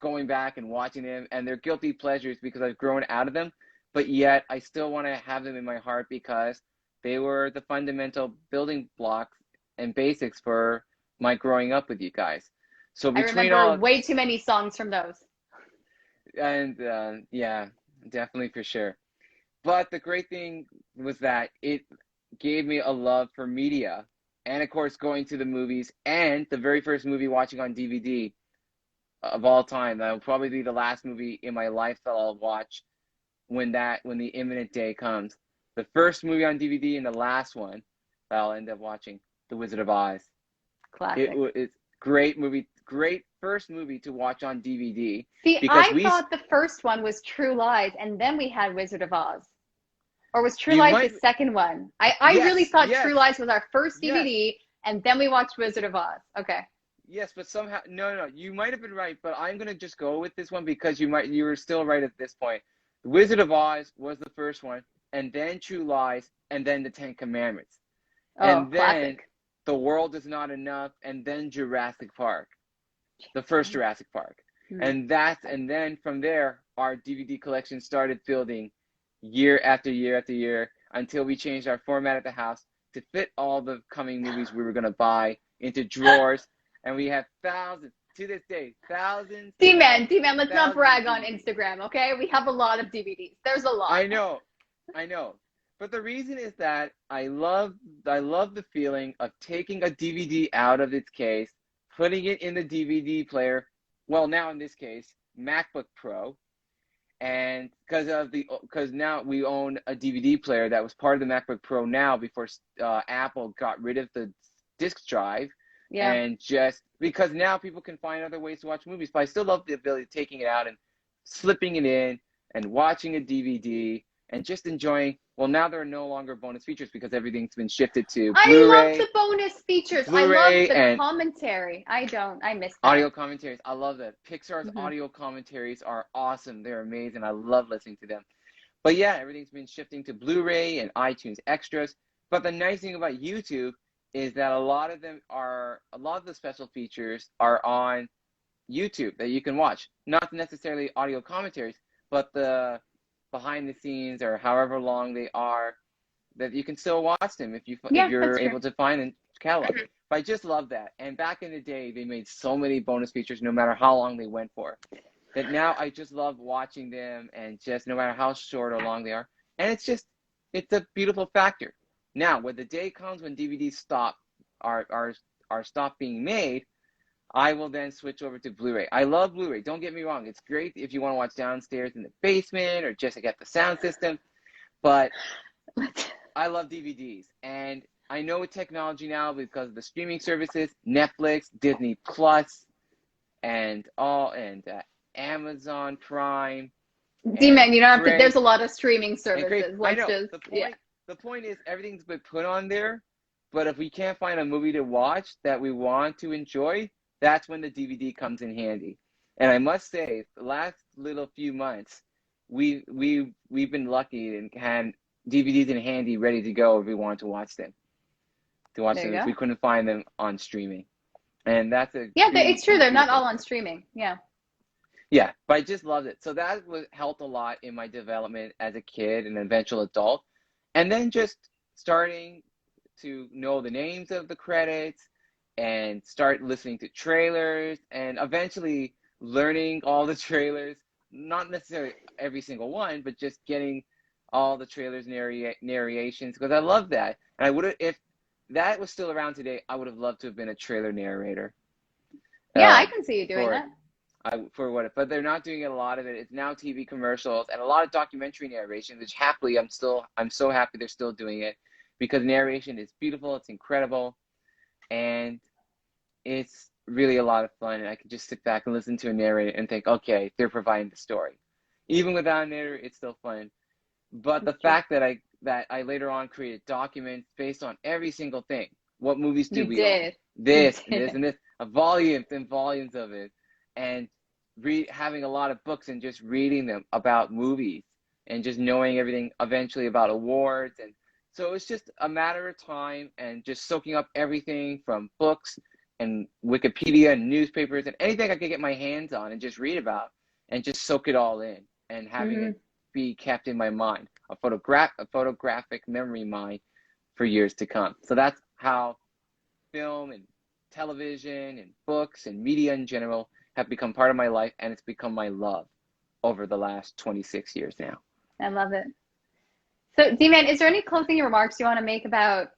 Speaker 2: going back and watching them, and they're guilty pleasures because I've grown out of them, but yet I still want to have them in my heart because they were the fundamental building blocks and basics for my growing up with you guys. So between
Speaker 1: I remember way too many songs from those.
Speaker 2: And yeah, definitely for sure. But the great thing was that it gave me a love for media and of course going to the movies and the very first movie watching on DVD of all time. That will probably be the last movie in my life that I'll watch when the imminent day comes. The first movie on DVD and the last one that I'll end up watching, The Wizard of Oz.
Speaker 1: Classic.
Speaker 2: It's great movie, great first movie to watch on DVD.
Speaker 1: See, I thought the first one was True Lies, and then we had Wizard of Oz. Or was True Lies the second one? I really thought True Lies was our first DVD, and then we watched Wizard of Oz. Okay.
Speaker 2: Yes, but somehow no, you might have been right, but I'm gonna just go with this one because you were still right at this point. The Wizard of Oz was the first one, and then True Lies, and then the Ten Commandments, and then
Speaker 1: classic.
Speaker 2: The World Is Not Enough, and then Jurassic Park, the first Jurassic Park, and then from there our DVD collection started building, year after year after year, until we changed our format at the house to fit all the coming movies we were gonna buy into drawers. And we have thousands, to this day, thousands.
Speaker 1: D-Man, let's not brag on Instagram, okay? We have a lot of DVDs. There's a lot.
Speaker 2: I know. But the reason is that I love the feeling of taking a DVD out of its case, putting it in the DVD player, well, now in this case, MacBook Pro, and because now we own a DVD player that was part of the MacBook Pro now before Apple got rid of the disk drive. Yeah. And just because now people can find other ways to watch movies, but I still love the ability of taking it out and slipping it in and watching a DVD and just enjoying. Well, now there are no longer bonus features because everything's been shifted to
Speaker 1: I love
Speaker 2: Blu-ray,
Speaker 1: the bonus features. I love
Speaker 2: Blu-ray
Speaker 1: the
Speaker 2: and
Speaker 1: commentary. I don't. I miss that.
Speaker 2: audio commentaries. I love that. Pixar's
Speaker 1: Hmm.
Speaker 2: audio commentaries are awesome. They're amazing. I love listening to them. But yeah, everything's been shifting to Blu-ray and iTunes extras. But the nice thing about YouTube is that a lot of the special features are on YouTube that you can watch. Not necessarily audio commentaries, but the behind the scenes or however long they are, that you can still watch them if
Speaker 1: Yeah,
Speaker 2: you're
Speaker 1: that's true.
Speaker 2: able to find in catalog.
Speaker 1: Mhm.
Speaker 2: But I just love that. And back in the day, they made so many bonus features, no matter how long they went for, that now I just love watching them, and just no matter how short or long they are. And it's a beautiful factor. Now, when the day comes when DVDs are stopped being made, I will then switch over to Blu-ray. I love Blu-ray. Don't get me wrong. It's great if you want to watch downstairs in the basement or just to get the sound system. But I love DVDs. And I know with technology now, because of the streaming services, Netflix, Disney Plus, and Amazon Prime,
Speaker 1: D-Man,
Speaker 2: and
Speaker 1: you don't have to.
Speaker 2: Crave,
Speaker 1: There's a lot of streaming
Speaker 2: and Crave.
Speaker 1: services.
Speaker 2: I
Speaker 1: Let's
Speaker 2: know
Speaker 1: just, yeah.
Speaker 2: the point is everything's been put on there. But if we can't find a movie to watch that we want to enjoy, that's when the DVD comes in handy. And I must say, the last little few months, we've been lucky and had DVDs in handy, ready to go if we wanted to watch them.
Speaker 1: There you
Speaker 2: If
Speaker 1: go.
Speaker 2: we couldn't find them on streaming, and that's a
Speaker 1: Yeah,
Speaker 2: really
Speaker 1: it's true. They're not
Speaker 2: beautiful
Speaker 1: all on
Speaker 2: thing.
Speaker 1: streaming. Yeah.
Speaker 2: Yeah, but I just loved it. So that helped a lot in my development as a kid and an eventual adult, and then just starting to know the names of the credits and start listening to trailers and eventually learning all the trailers, not necessarily every single one, but just getting all the trailers narrations, because I love that. And I would have, if that was still around today, I would have loved to have been a trailer narrator
Speaker 1: Yeah, I
Speaker 2: uh,
Speaker 1: can see you doing
Speaker 2: for it.
Speaker 1: that.
Speaker 2: For what, but they're not doing a lot of it. It's now TV commercials and a lot of documentary narration, which happily I'm so happy they're still doing it, because narration is beautiful, it's incredible, and it's really a lot of fun. And I can just sit back and listen to a narrator and think, okay, they're providing the story. Even without a narrator, it's still fun. But the
Speaker 1: That's true.
Speaker 2: fact that I later on created documents based on every single thing. What movies do
Speaker 1: You
Speaker 2: we own?
Speaker 1: did. You
Speaker 2: This and this
Speaker 1: did.
Speaker 2: and this, volumes and volumes of it, and having a lot of books and just reading them about movies and just knowing everything eventually about awards. And so it's just a matter of time and just soaking up everything from books and Wikipedia and newspapers and anything I could get my hands on and just read about and just soak it all in, and having
Speaker 1: Hmm.
Speaker 2: it be kept in my mind, a photographic memory mind for years to come. So that's how film and television and books and media in general have become part of my life, and it's become my love over the last 26 years now.
Speaker 1: I love it. So, D-Man, is there any closing remarks you want to make about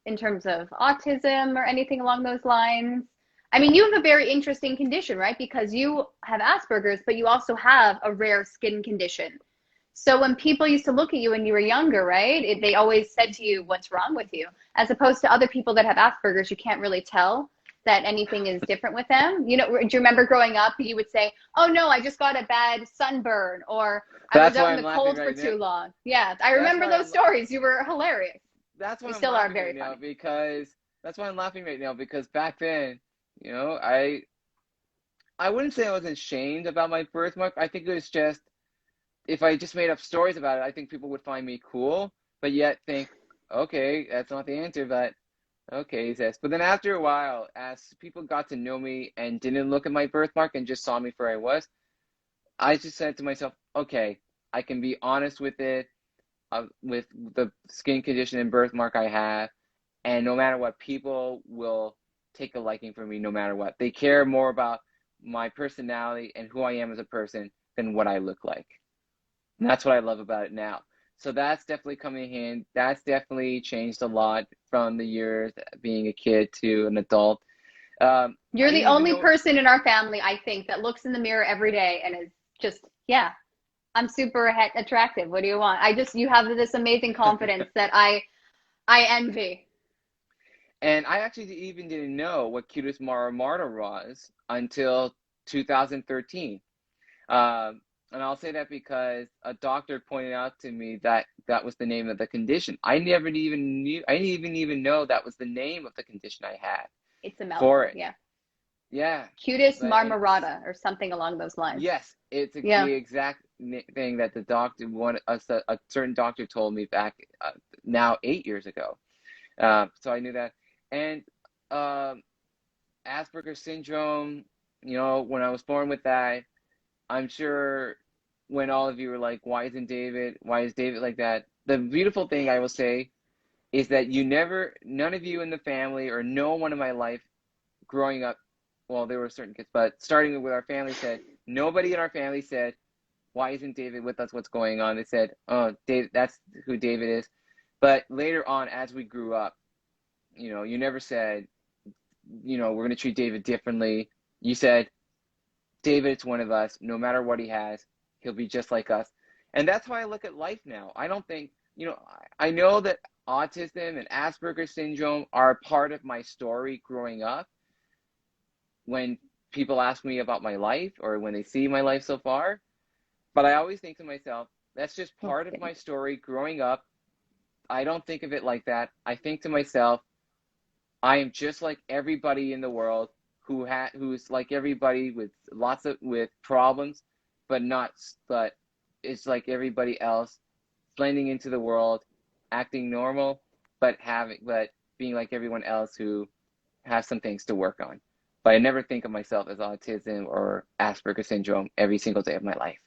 Speaker 1: in terms of autism or anything along those lines? I mean, you have a very interesting condition, right? Because you have Asperger's, but you also have a rare skin condition. So when people used to look at you when you were younger, right, they always said to you, "What's wrong with you?" As opposed to other people that have Asperger's, you can't really tell that anything is different with them. You know, do you remember growing up, you would say, "Oh no, I just got a bad sunburn," or "I was
Speaker 2: That's
Speaker 1: out
Speaker 2: why
Speaker 1: in
Speaker 2: I'm
Speaker 1: the
Speaker 2: laughing
Speaker 1: cold for
Speaker 2: right now.
Speaker 1: too long." Yeah, I
Speaker 2: That's
Speaker 1: remember
Speaker 2: why
Speaker 1: those stories. You were hilarious.
Speaker 2: that's why
Speaker 1: You
Speaker 2: I'm
Speaker 1: still are
Speaker 2: laughing right
Speaker 1: very
Speaker 2: now,
Speaker 1: funny.
Speaker 2: because that's why I'm laughing right now, because back then, I wouldn't say I was ashamed about my birthmark. I think it was just, if I just made up stories about it, I think people would find me cool, but yet think, okay, that's not the answer, but okay, he says. But then after a while, as people got to know me and didn't look at my birthmark and just saw me for I was, I just said to myself, okay, I can be honest with it, with the skin condition and birthmark I have, and no matter what, people will take a liking for me no matter what. They care more about my personality and who I am as a person than what I look like. And that's what I love about it now. So that's definitely coming in hand. That's definitely changed a lot from the years being a kid to an adult.
Speaker 1: You're
Speaker 2: I
Speaker 1: the
Speaker 2: didn't even
Speaker 1: only
Speaker 2: know.
Speaker 1: person in our family, I think, that looks in the mirror every day and is just, yeah, I'm super attractive. What do you want? You have this amazing confidence that I envy.
Speaker 2: And I actually even didn't know what Cutis Marmorata was until 2013. Um, And I'll say that because a doctor pointed out to me that that was the name of the condition. I never even knew, I didn't even know that was the name of the condition I had
Speaker 1: It's a
Speaker 2: for
Speaker 1: mouthful,
Speaker 2: it.
Speaker 1: yeah.
Speaker 2: Yeah.
Speaker 1: Cutis
Speaker 2: But, and
Speaker 1: marmorata or something along those lines.
Speaker 2: yes, it's
Speaker 1: Yeah.
Speaker 2: the exact thing that the doctor, a certain doctor told me back now 8 years ago. So I knew that. And um Asperger's syndrome, when I was born with that, I'm sure when all of you were like, why is David like that? The beautiful thing I will say is that none of you in the family or no one in my life growing up, well, there were certain kids, but starting with our family said, nobody in our family said, why isn't David with us? What's going on? They said, oh, David, that's who David is. But later on, as we grew up, you never said, we're going to treat David differently. You said, David's one of us. No matter what he has, he'll be just like us. And that's how I look at life now. I don't think, I know that autism and Asperger's syndrome are a part of my story growing up. When people ask me about my life or when they see my life so far, but I always think to myself, that's just part of my story growing up. I don't think of it like that. I think to myself, I am just like everybody in the world who's like everybody with with problems, but it's like everybody else, blending into the world, acting normal, but being like everyone else who has some things to work on. But I never think of myself as autism or Asperger's syndrome every single day of my life.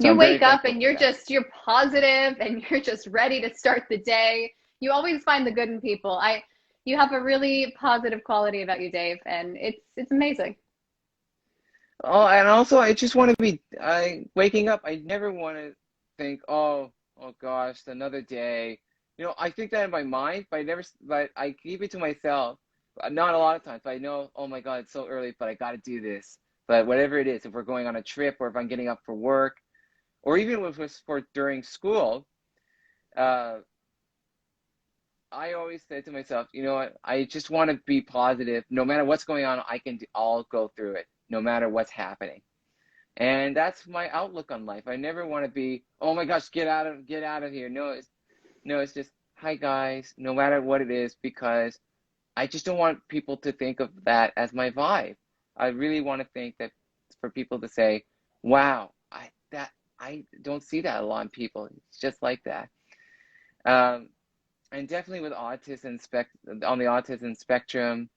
Speaker 2: So
Speaker 1: You
Speaker 2: I'm very
Speaker 1: wake up
Speaker 2: thankful
Speaker 1: and
Speaker 2: for that.
Speaker 1: you're positive and you're just ready to start the day. You always find the good in people. You have a really positive quality about you, Dave, and it's amazing.
Speaker 2: Oh, and also I just want to waking up. I never want to think, oh gosh, another day. I think that in my mind, but I keep it to myself. Not a lot of times, but I know, oh my God, it's so early, but I got to do this. But whatever it is, if we're going on a trip or if I'm getting up for work, or even if it's for during school, uh, I always say to myself, you know what? I just want to be positive. No matter what's going on, I'll go through it, no matter what's happening. And that's my outlook on life. I never want to be, oh my gosh, get out of here. No, it's just, hi guys, no matter what it is, because I just don't want people to think of that as my vibe. I really want to think that for people to say, wow, I don't see that a lot in people. It's just like that. Um, and definitely with on the autism spectrum,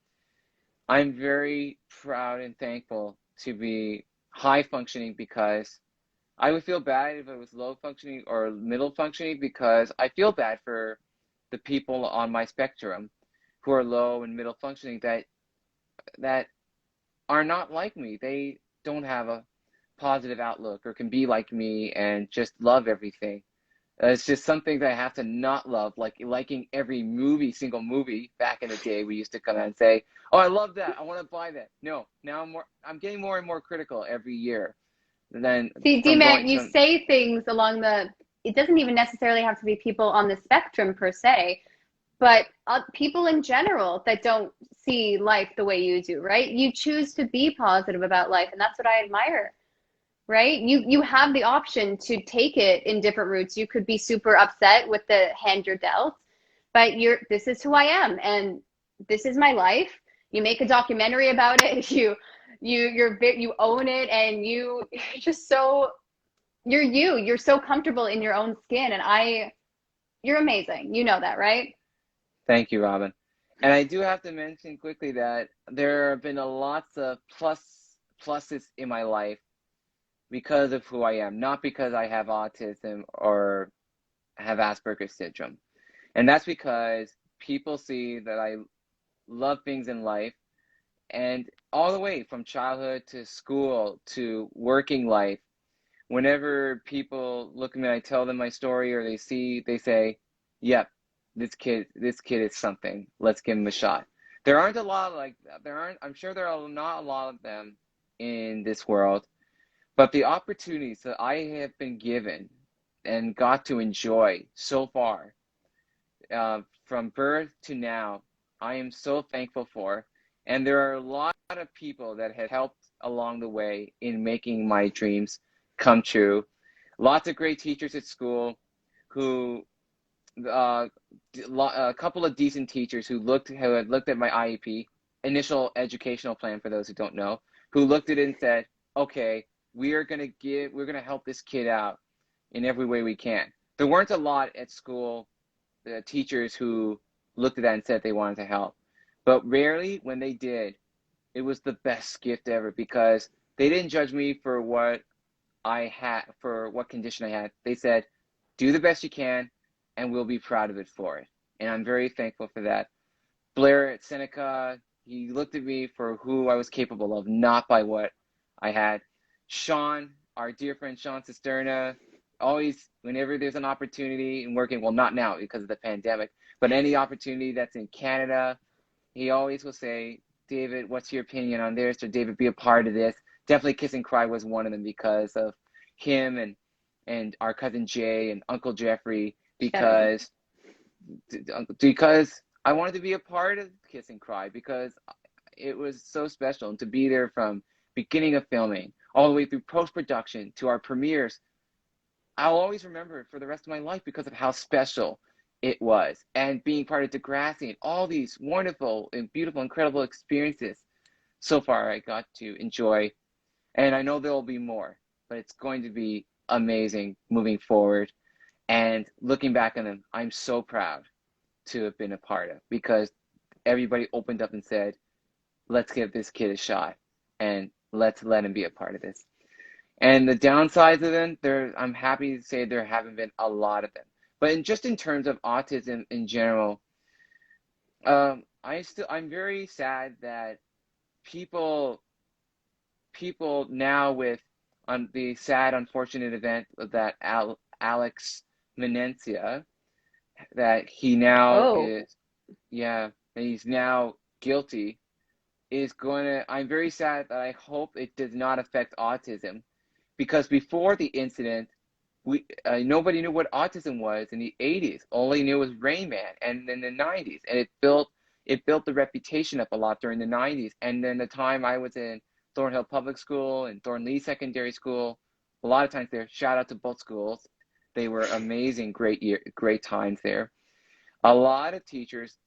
Speaker 2: I'm very proud and thankful to be high functioning, because I would feel bad if it was low functioning or middle functioning, because I feel bad for the people on my spectrum who are low and middle functioning that are not like me. They don't have a positive outlook or can be like me and just love everything. It's just something that I have to not love, like liking every single movie. Back in the day, we used to come out and say, "Oh, I love that. I want to buy that." No, now I'm getting more and more critical every year. And then
Speaker 1: See,
Speaker 2: from
Speaker 1: D-Man,
Speaker 2: going
Speaker 1: you
Speaker 2: from
Speaker 1: say things along it doesn't even necessarily have to be people on the spectrum per se, but people in general that don't see life the way you do, right? You choose to be positive about life, and that's what I admire, right? You have the option to take it in different routes. You could be super upset with the hand you're dealt, but this is who I am, and this is my life. You make a documentary about it. You own it, and you're just so you're so comfortable in your own skin, and you're amazing. You know that, right?
Speaker 2: Thank you, Robin. And I do have to mention quickly that there have been lots of pluses in my life because of who I am, not because I have autism or have Asperger's syndrome. And that's because people see that I love things in life, and all the way from childhood to school to working life. Whenever people look at me, I tell them my story, or they say, "Yep, this kid is something. Let's give him a shot." There aren't a lot like that. I'm sure there are not a lot of them in this world, but the opportunities that I have been given and got to enjoy so far, from birth to now, I am so thankful for. And there are a lot of people that had helped along the way in making my dreams come true. Lots of great teachers at school who, a couple of decent teachers who had looked at my IEP, initial educational plan for those who don't know, who looked at it and said, okay, we're going to help this kid out in every way we can. There weren't a lot at school, teachers who looked at that and said they wanted to help. But rarely, when they did, it was the best gift ever, because they didn't judge me for what condition I had. They said, do the best you can, and we'll be proud of it for it. And I'm very thankful for that. Blair at Seneca, he looked at me for who I was capable of, not by what I had. Sean, our dear friend Sean Cisterna, always, whenever there's an opportunity in working, well, not now because of the pandemic, but any opportunity that's in Canada, he always will say, David, what's your opinion on this? Or David, be a part of this. Definitely Kiss and Cry was one of them, because of him and our cousin Jay and Uncle Jeffrey, because I wanted to be a part of Kiss and Cry, because it was so special. And to be there from beginning of filming all the way through post-production to our premieres, I'll always remember it for the rest of my life because of how special it was. And being part of Degrassi and all these wonderful and beautiful, incredible experiences so far I got to enjoy. And I know there will be more, but it's going to be amazing moving forward. And looking back on them, I'm so proud to have been a part of, because everybody opened up and said, let's give this kid a shot and let's let him be a part of this. And the downsides of them, I'm happy to say there haven't been a lot of them. But just in terms of autism in general, I'm very sad that people now, with the sad, unfortunate event of that Alex Menencia, that he now he's now guilty, I'm very sad that I hope it does not affect autism, because before the incident, nobody knew what autism was in the 80s. All they knew was Rain Man, and in the 90s, and it built the reputation up a lot during the 90s. And then the time I was in Thornhill Public School and Thornley Secondary School, a lot of times there, shout out to both schools. They were amazing, great times there. A lot of teachers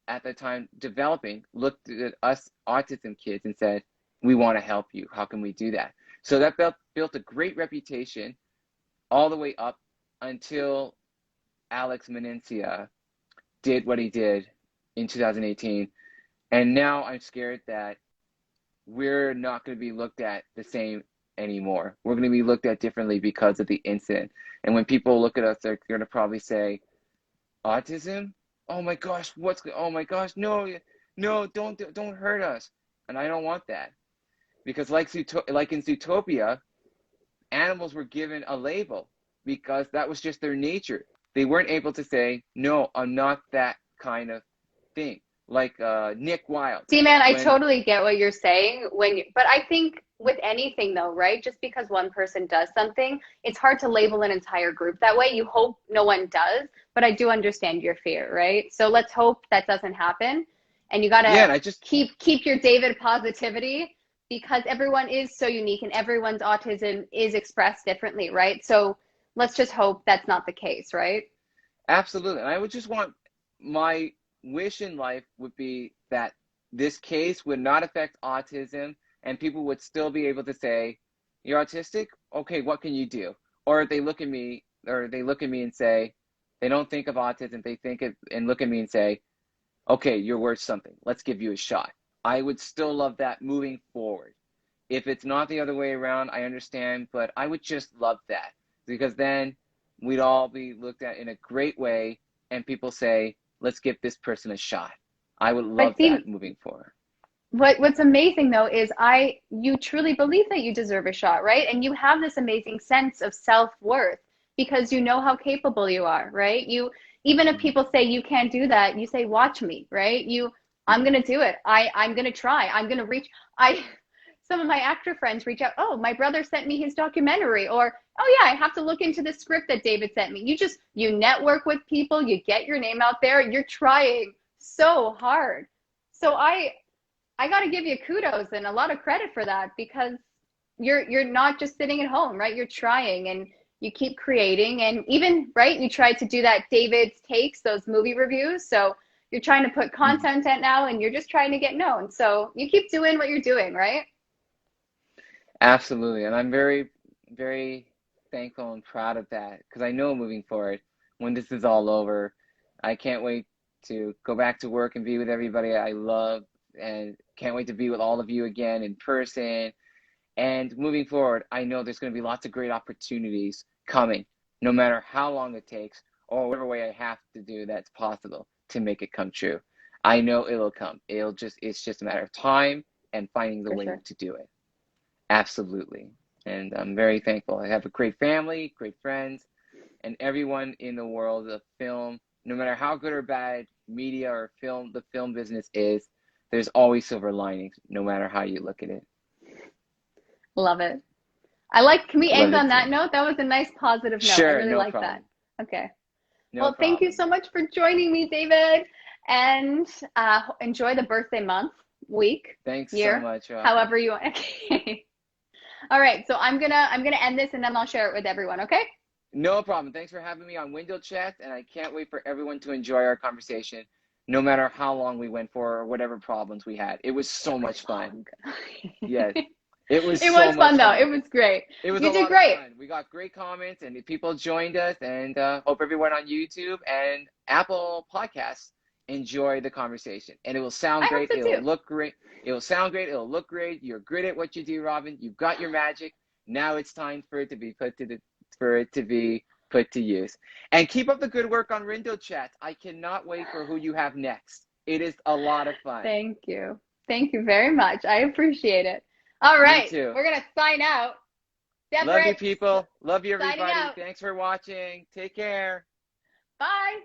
Speaker 2: at the time developing looked at us autism kids and said, we want to help you. How can we do that? So that built a great reputation all the way up until Alex Menencia did what he did in 2018. And now I'm scared that we're not going to be looked at the same anymore. We're going to be looked at differently because of the incident. And when people look at us, they're going to probably say, autism? Oh my gosh, oh my gosh, no, don't hurt us. And I don't want that. Because like in Zootopia, animals were given a label because that was just their nature. They weren't able to say, no, I'm not that kind of thing. Like Nick Wilde.
Speaker 3: See, man, I totally get what you're saying. But I think with anything, though, right? Just because one person does something, it's hard to label an entire group that way. You hope no one does, but I do understand your fear, right? So let's hope that doesn't happen. And you gotta keep your David positivity, because everyone is so unique and everyone's autism is expressed differently, right? So let's just hope that's not the case, right?
Speaker 2: Absolutely. And I would just want, my wish in life would be that this case would not affect autism, and people would still be able to say, you're autistic? Okay, what can you do? Or if they look at me and say, they don't think of autism, they think of, and look at me and say, okay, you're worth something. Let's give you a shot. I would still love that moving forward. If it's not the other way around, I understand, but I would just love that, because then we'd all be looked at in a great way, and people say, let's give this person a shot. I would love that moving forward.
Speaker 3: What's amazing, though, is you truly believe that you deserve a shot, right? And you have this amazing sense of self-worth because you know how capable you are, right? Even if people say you can't do that, you say, watch me, right? I'm going to do it. I'm going to try. I'm going to reach. Some of my actor friends reach out. Oh, my brother sent me his documentary, or, oh yeah, I have to look into the script that David sent me. You network with people, you get your name out there, you're trying so hard. So I I got to give you kudos and a lot of credit for that, because you're not just sitting at home, right? You're trying and you keep creating, and even, right, you tried to do that David's Takes, those movie reviews. So you're trying to put content out now, and you're just trying to get known. So you keep doing what you're doing, right?
Speaker 2: Absolutely. And I'm very, very thankful and proud of that, because I know moving forward, when this is all over, I can't wait to go back to work and be with everybody I love, and can't wait to be with all of you again in person. And moving forward, I know there's going to be lots of great opportunities coming, no matter how long it takes or whatever way I have to do that's possible to make it come true. I know it'll come. It's just a matter of time and finding the
Speaker 3: For
Speaker 2: way
Speaker 3: sure.
Speaker 2: to do it. Absolutely. And I'm very thankful. I have a great family, great friends, and everyone in the world of film, no matter how good or bad media or film, the film business is, there's always silver linings, no matter how you look at it.
Speaker 3: Love it. Can we
Speaker 2: Love
Speaker 3: end
Speaker 2: it
Speaker 3: on that
Speaker 2: too.
Speaker 3: note? That was a nice positive note. I
Speaker 2: Sure,
Speaker 3: really
Speaker 2: no
Speaker 3: like
Speaker 2: problem.
Speaker 3: that. Okay.
Speaker 2: No
Speaker 3: Well, thank you
Speaker 2: problem.
Speaker 3: so much for joining me, David, and enjoy the birthday month, week,
Speaker 2: Thanks so
Speaker 3: year,
Speaker 2: much, Robyn.
Speaker 3: however you want. Okay. All right. So I'm gonna end this, and then I'll share it with everyone. Okay.
Speaker 2: No problem. Thanks for having me on Window Chat, and I can't wait for everyone to enjoy our conversation, no matter how long we went for or whatever problems we had. It was so much fun. Yes. It was
Speaker 3: It
Speaker 2: so
Speaker 3: was
Speaker 2: much
Speaker 3: fun though.
Speaker 2: fun.
Speaker 3: It was great.
Speaker 2: It was a
Speaker 3: You did
Speaker 2: lot of
Speaker 3: great.
Speaker 2: fun. We got great comments, and people joined us, and hope everyone on YouTube and Apple Podcasts enjoy the conversation. And it will sound
Speaker 3: I hope
Speaker 2: great.
Speaker 3: so
Speaker 2: It'll
Speaker 3: too.
Speaker 2: look great. It'll sound great. It'll look great. You're great at what you do, Robyn. You've got your magic. Now it's time for it to be put to use. And keep up the good work on Window Chat. I cannot wait for who you have next. It is a lot of fun.
Speaker 3: Thank you. Thank you very much. I appreciate it. All right.
Speaker 2: Me too.
Speaker 3: We're gonna sign out.
Speaker 2: Love you,
Speaker 3: Deverett,
Speaker 2: people. Love you,
Speaker 3: signing
Speaker 2: everybody.
Speaker 3: out.
Speaker 2: Thanks for watching. Take care.
Speaker 3: Bye.